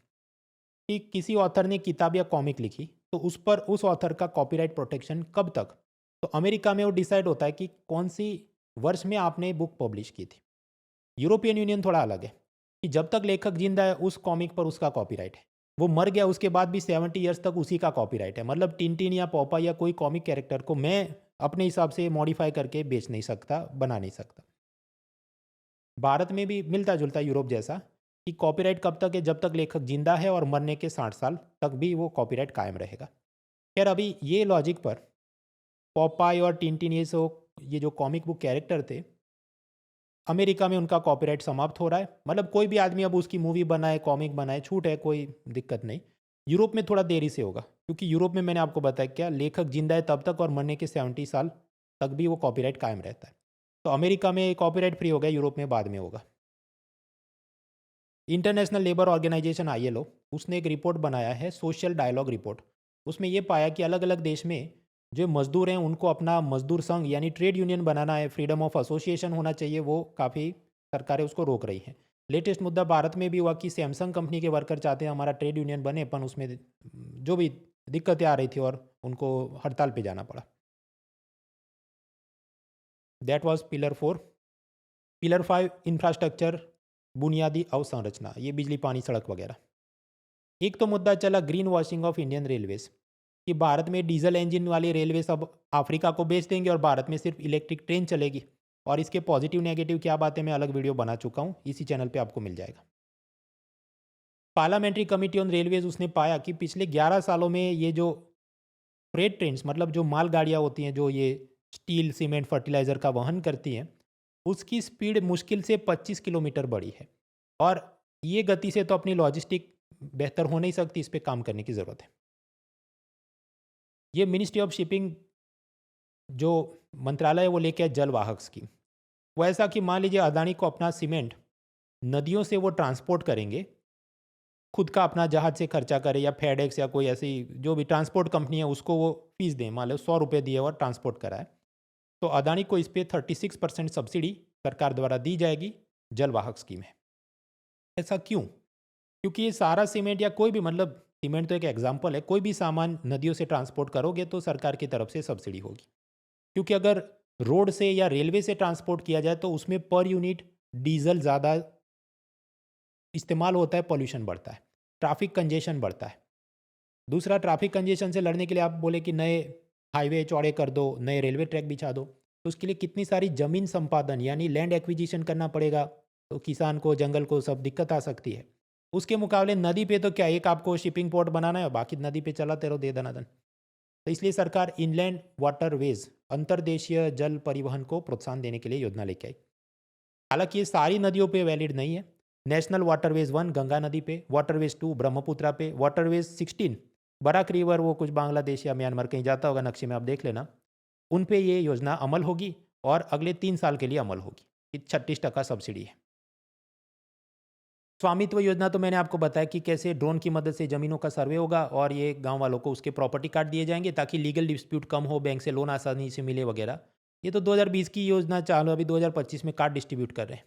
कि किसी ऑथर ने किताब या कॉमिक लिखी तो उस पर उस ऑथर का कॉपीराइट प्रोटेक्शन कब तक। तो अमेरिका में वो डिसाइड होता है कि कौन सी वर्ष में आपने बुक पब्लिश की थी। यूरोपियन यूनियन थोड़ा अलग है कि जब तक लेखक जिंदा है उस कॉमिक पर उसका कॉपीराइट है, वो मर गया उसके बाद भी 70 ईयर्स तक उसी का कॉपीराइट है। मतलब टिनटिन या पॉपा या कोई कॉमिक कैरेक्टर को मैं अपने हिसाब से मॉडिफाई करके बेच नहीं सकता, बना नहीं सकता। भारत में भी मिलता जुलता यूरोप जैसा कि कॉपीराइट कब तक है, जब तक लेखक जिंदा है और मरने के 60 साल तक भी वो कॉपीराइट कायम रहेगा। खैर अभी ये लॉजिक पर पॉपाई और टिनटिन ये जो कॉमिक बुक कैरेक्टर थे, अमेरिका में उनका कॉपीराइट समाप्त हो रहा है। मतलब कोई भी आदमी अब उसकी मूवी बनाए, कॉमिक बनाए, छूट है, कोई दिक्कत नहीं। यूरोप में थोड़ा देरी से होगा, क्योंकि यूरोप में मैंने आपको बताया क्या, लेखक जिंदा है तब तक और मरने के 70 साल तक भी वो कॉपीराइट कायम रहता है। तो अमेरिका में कॉपीराइट फ्री हो गया, यूरोप में बाद में होगा। इंटरनेशनल लेबर ऑर्गेनाइजेशन ILO, उसने एक रिपोर्ट बनाया है, सोशल डायलॉग रिपोर्ट। उसमें ये पाया कि अलग अलग देश में जो मजदूर हैं उनको अपना मजदूर संघ यानी ट्रेड यूनियन बनाना है, फ्रीडम ऑफ एसोसिएशन होना चाहिए, वो काफ़ी सरकारें उसको रोक रही हैं। लेटेस्ट मुद्दा भारत में भी हुआ कि सैमसंग कंपनी के वर्कर चाहते हैं हमारा ट्रेड यूनियन बने, अपन उसमें जो भी दिक्कतें आ रही थी और उनको हड़ताल पे जाना पड़ा। That was pillar 4। Pillar 5 infrastructure, बुनियादी अवसंरचना, ये बिजली, पानी, सड़क वगैरह। एक तो मुद्दा चला green washing of Indian railways, कि भारत में डीजल इंजन वाली रेलवे सब अफ्रीका को बेच देंगे और भारत में सिर्फ इलेक्ट्रिक ट्रेन चलेगी। और इसके पॉजिटिव नेगेटिव क्या बात है, मैं अलग वीडियो बना चुका हूँ, इसी चैनल पे आपको मिल जाएगा। पार्लियामेंट्री कमेटी ऑन रेलवेज, उसने पाया कि पिछले 11 सालों में ये जो फ्रेट ट्रेन्स, मतलब जो माल गाड़ियाँ होती हैं जो ये स्टील, सीमेंट, फर्टिलाइज़र का वहन करती हैं, उसकी स्पीड मुश्किल से 25 किलोमीटर बढ़ी है। और ये गति से तो अपनी लॉजिस्टिक बेहतर हो नहीं सकती, इस पे काम करने की ज़रूरत है। ये मिनिस्ट्री ऑफ शिपिंग जो मंत्रालय है वो लेके आए जलवाहक स्कीम। वो ऐसा कि मान लीजिए अदानी को अपना सीमेंट नदियों से वो ट्रांसपोर्ट करेंगे, खुद का अपना जहाज से खर्चा करे, या फेडेक्स या कोई ऐसी जो भी ट्रांसपोर्ट कंपनी है उसको वो फीस दें, मान लो 100 रुपये दिए और ट्रांसपोर्ट कराए, तो अदानी को इस पर 36% सब्सिडी सरकार द्वारा दी जाएगी, जलवाहक स्कीम है। ऐसा क्यों? क्योंकि ये सारा सीमेंट या कोई भी, मतलब सीमेंट तो एक एग्जाम्पल है, कोई भी सामान नदियों से ट्रांसपोर्ट करोगे तो सरकार की तरफ से सब्सिडी होगी। क्योंकि अगर रोड से या रेलवे से ट्रांसपोर्ट किया जाए तो उसमें पर यूनिट डीजल ज़्यादा इस्तेमाल होता है, पॉल्यूशन बढ़ता है, ट्रैफिक कंजेशन बढ़ता है। दूसरा, ट्रैफिक कंजेशन से लड़ने के लिए आप बोले कि नए हाईवे चौड़े कर दो, नए रेलवे ट्रैक बिछा दो, तो उसके लिए कितनी सारी ज़मीन संपादन यानी लैंड एक्विजिशन करना पड़ेगा, तो किसान को, जंगल को सब दिक्कत आ सकती है। उसके मुकाबले नदी पे तो क्या, एक आपको शिपिंग पोर्ट बनाना है, बाकी नदी पे चलाते रहो दे दनादन। तो इसलिए सरकार इनलैंड वाटरवेज, अंतर्देशीय जल परिवहन को प्रोत्साहन देने के लिए योजना लेके आई। हालांकि ये सारी नदियों पे वैलिड नहीं है। नेशनल वाटरवेज 1 गंगा नदी पे, वाटरवेज 2 ब्रह्मपुत्रा पे, वाटरवेज 16 बराक रिवर वो कुछ बांग्लादेश या म्यांमार कहीं जाता होगा, नक्शे में आप देख लेना। उन पे ये योजना अमल होगी और अगले 3 साल के लिए अमल होगी। ये 36% सब्सिडी है। स्वामित्व योजना तो मैंने आपको बताया कि कैसे ड्रोन की मदद से ज़मीनों का सर्वे होगा और ये गाँव वालों को उसके प्रॉपर्टी कार्ड दिए जाएँगे ताकि लीगल डिस्प्यूट कम हो, बैंक से लोन आसानी से मिले वगैरह। ये तो 2020 की योजना चालू, अभी 2025 में कार्ड डिस्ट्रीब्यूट कर रहे हैं।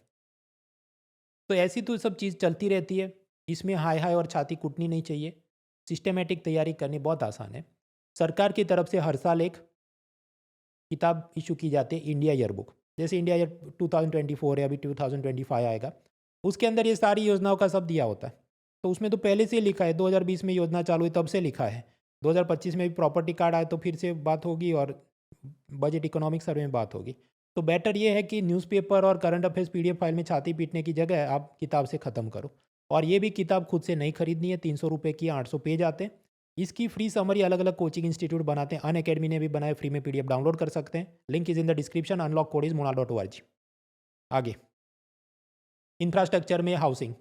तो ऐसी तो सब चीज़ चलती रहती है। इसमें हाय-हाय और छाती कूटनी नहीं चाहिए। सिस्टमैटिक तैयारी करनी बहुत आसान है। सरकार की तरफ से हर साल एक किताब इश्यू की जाती है, इंडिया ईयर बुक। जैसे इंडिया ईयर 2024 है, अभी 2025 आएगा। उसके अंदर ये सारी योजनाओं का सब दिया होता है। तो उसमें तो पहले से ही लिखा है, 2020 में योजना चालू हुई तब से लिखा है। 2025 में भी प्रॉपर्टी कार्ड आए तो फिर से बात होगी और बजट इकोनॉमिक सर्वे में बात होगी। तो बेटर ये है कि न्यूज़पेपर और करंट अफेयर्स पीडीएफ फाइल में छाती पीटने की जगह आप किताब से ख़त्म करो। और ये भी किताब खुद से नहीं खरीदनी है, 300 रुपये की 800 पेज आते हैं। इसकी फ्री समरी अलग अलग कोचिंग इंस्टीट्यूट बनाते हैं, अनअकैडमी ने भी बनाए, फ्री में पीडीएफ डाउनलोड कर सकते हैं। Link is in the description. Unlock code is monal.org। आगे इंफ्रास्ट्रक्चर में हाउसिंग,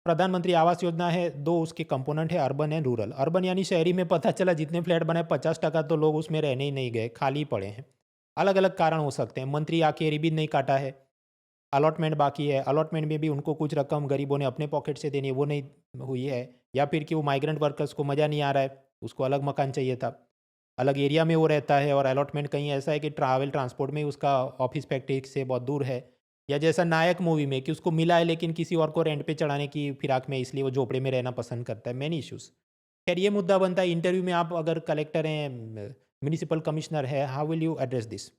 प्रधानमंत्री आवास योजना है, 2 उसके कंपोनेंट है, अर्बन एंड रूरल। अर्बन यानी शहरी में पता चला जितने फ्लैट बने 50% तो लोग उसमें रहने ही नहीं गए, खाली पड़े हैं। अलग अलग कारण हो सकते हैं। मंत्री आके रिबन नहीं काटा है, अलॉटमेंट बाकी है, अलॉटमेंट में भी उनको कुछ रकम गरीबों ने अपने पॉकेट से देनी है, वो नहीं हुई है। या फिर कि वो माइग्रेंट वर्कर्स को मज़ा नहीं आ रहा है, उसको अलग मकान चाहिए था, अलग एरिया में वो रहता है, और अलॉटमेंट कहीं ऐसा है कि ट्रांसपोर्ट में उसका ऑफिस फैक्ट्री से बहुत दूर है। या जैसा नायक मूवी में कि उसको मिला है लेकिन किसी और को रेंट पे चढ़ाने की फिराक में, इसलिए वो झोपड़े में रहना पसंद करता है। Many issues. खैर ये मुद्दा बनता है इंटरव्यू में, आप अगर कलेक्टर हैं, म्यूनिसिपल कमिश्नर है, how will you address this.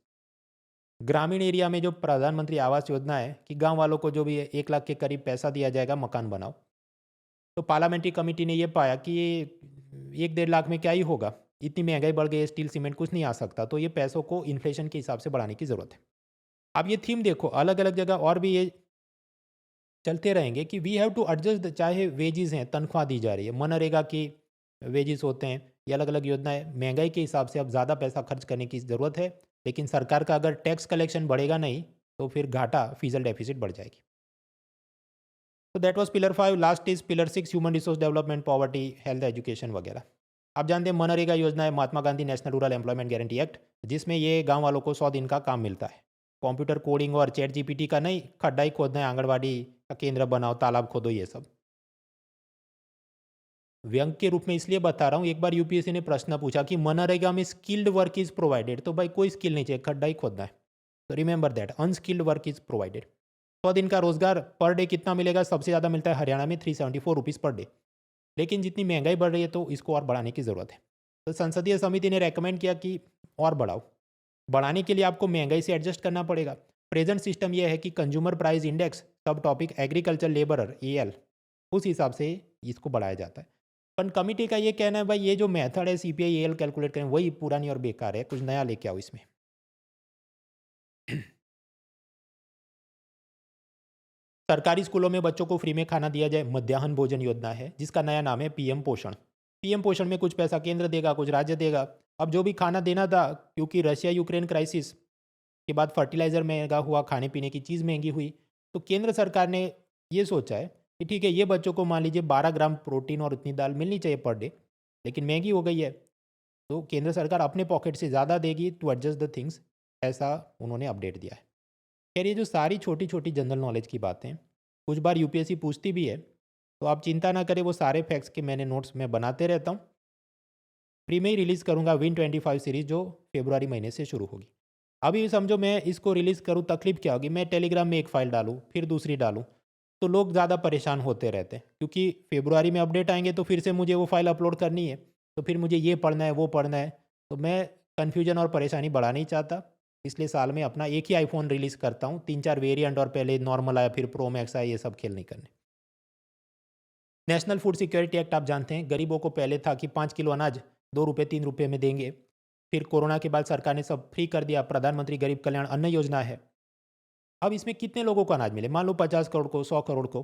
ग्रामीण एरिया में जो प्रधानमंत्री आवास योजना है कि गांव वालों को जो भी 1 लाख के करीब पैसा दिया जाएगा, मकान बनाओ। तो पार्लियामेंट्री कमेटी ने ये पाया कि ये 1-1.5 लाख में क्या ही होगा, इतनी महंगाई बढ़ गई है, स्टील सीमेंट कुछ नहीं आ सकता। तो ये पैसों को इन्फ्लेशन के हिसाब से बढ़ाने की ज़रूरत है। अब ये थीम देखो, अलग अलग जगह और भी ये चलते रहेंगे कि वी हैव टू एडजस्ट। चाहे वेजेस हैं, तनख्वाह दी जा रही है, मनरेगा की वेजेस होते हैं, ये अलग अलग योजनाएं, महंगाई के हिसाब से अब ज़्यादा पैसा खर्च करने की ज़रूरत है। लेकिन सरकार का अगर टैक्स कलेक्शन बढ़ेगा नहीं तो फिर घाटा, फिजल डेफिसिट बढ़ जाएगी। तो that was pillar 5। Last is pillar 6, human resource development, poverty, health, education वगैरह। आप जानते हैं मनरेगा योजना है Mahatma Gandhi national rural employment guarantee act, जिसमें ये गांव वालों को 100 दिन का काम मिलता है। कंप्यूटर कोडिंग और चैट जीपीटी का नहीं, खड्डा ही खोदना है, आंगनबाड़ी का केंद्र बनाओ, तालाब खोदो, ये सब। व्यंग के रूप में इसलिए बता रहा हूँ, एक बार यूपीएससी ने प्रश्न पूछा कि मनरेगा में स्किल्ड वर्क इज प्रोवाइडेड, तो भाई कोई स्किल नहीं चाहिए, खड्डा ही खोदना है। तो remember that, unskilled work is provided. 100 दिन का रोजगार पर डे कितना मिलेगा? सबसे ज़्यादा मिलता है हरियाणा में, 374 रुपीज़ पर डे। लेकिन जितनी महंगाई बढ़ रही है तो इसको और बढ़ाने की ज़रूरत है। तो संसदीय समिति ने रेकमेंड किया कि और बढ़ाओ। बढ़ाने के लिए आपको महंगाई से एडजस्ट करना पड़ेगा। प्रेजेंट सिस्टम यह है कि कंज्यूमर प्राइस इंडेक्स, सब टॉपिक एग्रीकल्चर लेबरर, एएल, उस हिसाब से इसको बढ़ाया जाता है। पर कमिटी का ये कहना है भाई ये जो मेथड है सीपीआई एएल कैलकुलेट करें, वही पुरानी और बेकार है, कुछ नया लेके आओ इसमें। सरकारी स्कूलों में बच्चों को फ्री में खाना दिया जाए, मध्याह्न भोजन योजना है जिसका नया नाम है पीएम पोषण। पीएम पोषण में कुछ पैसा केंद्र देगा, कुछ राज्य देगा। अब जो भी खाना देना था, क्योंकि रशिया यूक्रेन क्राइसिस के बाद फर्टिलाइज़र महंगा हुआ, खाने पीने की चीज़ महंगी हुई, तो केंद्र सरकार ने ये सोचा है कि ठीक है, ये बच्चों को मान लीजिए 12 ग्राम प्रोटीन और उतनी दाल मिलनी चाहिए पर डे, लेकिन महंगी हो गई है, तो केंद्र सरकार अपने पॉकेट से ज़्यादा देगी टू एडजस्ट द थिंग्स। ऐसा उन्होंने अपडेट दिया है। खैर ये जो सारी छोटी छोटी जनरल नॉलेज की बातें कुछ बार यूपीएससी पूछती भी है, तो आप चिंता ना करें, वो सारे फैक्ट्स के मैंने नोट्स में बनाते रहता हूँ। फ्री में ही रिलीज़ करूँगा Win25 सीरीज़, जो फरवरी महीने से शुरू होगी। अभी समझो मैं इसको रिलीज़ करूँ, तकलीफ क्या होगी? मैं टेलीग्राम में एक फ़ाइल डालूँ, फिर दूसरी डालूँ, तो लोग ज़्यादा परेशान होते रहते हैं, क्योंकि फरवरी में अपडेट आएंगे तो फिर से मुझे वो फाइल अपलोड करनी है, तो फिर मुझे ये पढ़ना है, वो पढ़ना है, तो मैं कन्फ्यूजन और परेशानी बढ़ा नहीं चाहता। इसलिए साल में अपना एक ही आईफोन रिलीज़ करता हूँ, 3-4 वेरिएंट, और पहले नॉर्मल आया, फिर प्रो मैक्स आया, ये सब खेल नहीं करने। नेशनल फूड सिक्योरिटी एक्ट आप जानते हैं, गरीबों को पहले था कि 5 किलो अनाज 2 रुपये 3 रुपये में देंगे, फिर कोरोना के बाद सरकार ने सब फ्री कर दिया, प्रधानमंत्री गरीब कल्याण अन्न योजना है। अब इसमें कितने लोगों को अनाज मिले? मान लो 50 करोड़ को, 100 करोड़ को।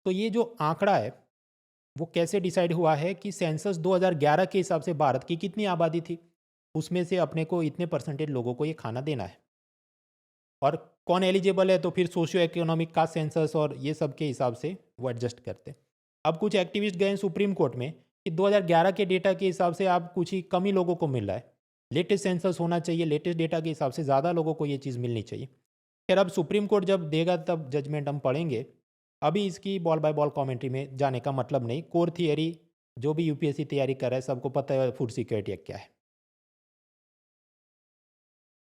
तो ये जो आंकड़ा है वो कैसे डिसाइड हुआ है कि सेंसस 2011 के हिसाब से भारत की कितनी आबादी थी, उसमें से अपने को इतने परसेंटेज लोगों को ये खाना देना है, और कौन एलिजिबल है, तो फिर सोशियो इकोनॉमिक कास्ट सेंसस और ये सब के हिसाब से वो एडजस्ट करते हैं। अब कुछ एक्टिविस्ट गए सुप्रीम कोर्ट में कि 2011 के डेटा के हिसाब से आप कुछ ही कम ही लोगों को मिल रहा है। लेटेस्ट सेंसस होना चाहिए, लेटेस्ट डेटा के हिसाब से ज़्यादा लोगों को ये चीज़ मिलनी चाहिए। खैर अब सुप्रीम कोर्ट जब देगा तब जजमेंट हम पढ़ेंगे। अभी इसकी बॉल बाय बॉल कमेंट्री में जाने का मतलब नहीं। कोर थियरी जो भी यूपीएससी तैयारी कर रहा है सबको पता है फूड सिक्योरिटी एक्ट क्या है।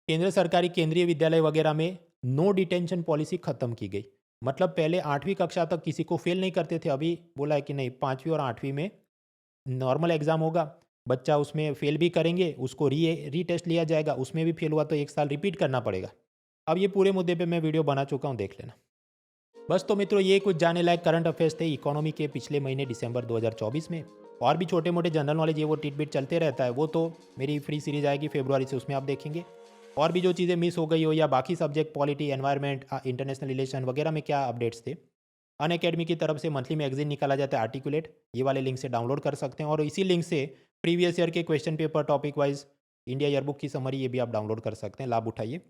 केंद्र सरकारी केंद्रीय विद्यालय वगैरह में नो डिटेंशन पॉलिसी ख़त्म की गई। मतलब पहले 8वीं कक्षा तक किसी को फेल नहीं करते थे, अभी बोला है कि नहीं 5वीं और 8वीं में नॉर्मल एग्ज़ाम होगा, बच्चा उसमें फेल भी करेंगे उसको रीटेस्ट लिया जाएगा, उसमें भी फेल हुआ तो 1 साल रिपीट करना पड़ेगा। अब ये पूरे मुद्दे पे मैं वीडियो बना चुका हूँ, देख लेना। बस तो मित्रों ये कुछ जाने लायक करंट अफेयर्स थे इकोनॉमी के पिछले महीने दिसंबर 2024 में। और भी छोटे मोटे जनरल नॉलेज ये वो टिट चलते रहता है, वो तो मेरी फ्री सीरीज आएगी फरवरी से, उसमें आप देखेंगे। और भी जो चीज़ें मिस हो गई हो या बाकी subject polity environment international relation वगैरह में क्या अपडेट्स थे, अनअकैडमी की तरफ से मंथली मैगजीन निकाला जाता है आर्टिकुलेट, ये वाले लिंक से डाउनलोड कर सकते हैं। और इसी लिंक से प्रीवियस ईयर के question paper topic wise India yearbook की समरी ये भी आप डाउनलोड कर सकते हैं, लाभ उठाइए।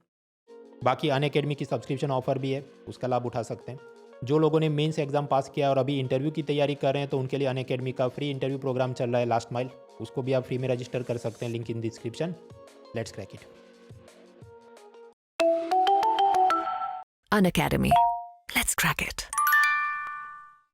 बाकी अनअकैडमी की सब्सक्रिप्शन ऑफर भी है, उसका लाभ उठा सकते हैं। जो लोगों ने मेंस एग्जाम पास किया और अभी इंटरव्यू की तैयारी कर रहे हैं तो उनके लिए अनअकैडमी का फ्री इंटरव्यू प्रोग्राम चल रहा है लास्ट माइल, उसको भी आप फ्री में रजिस्टर कर सकते हैं, link in description. Let's crack it. Unacademy. Let's crack it.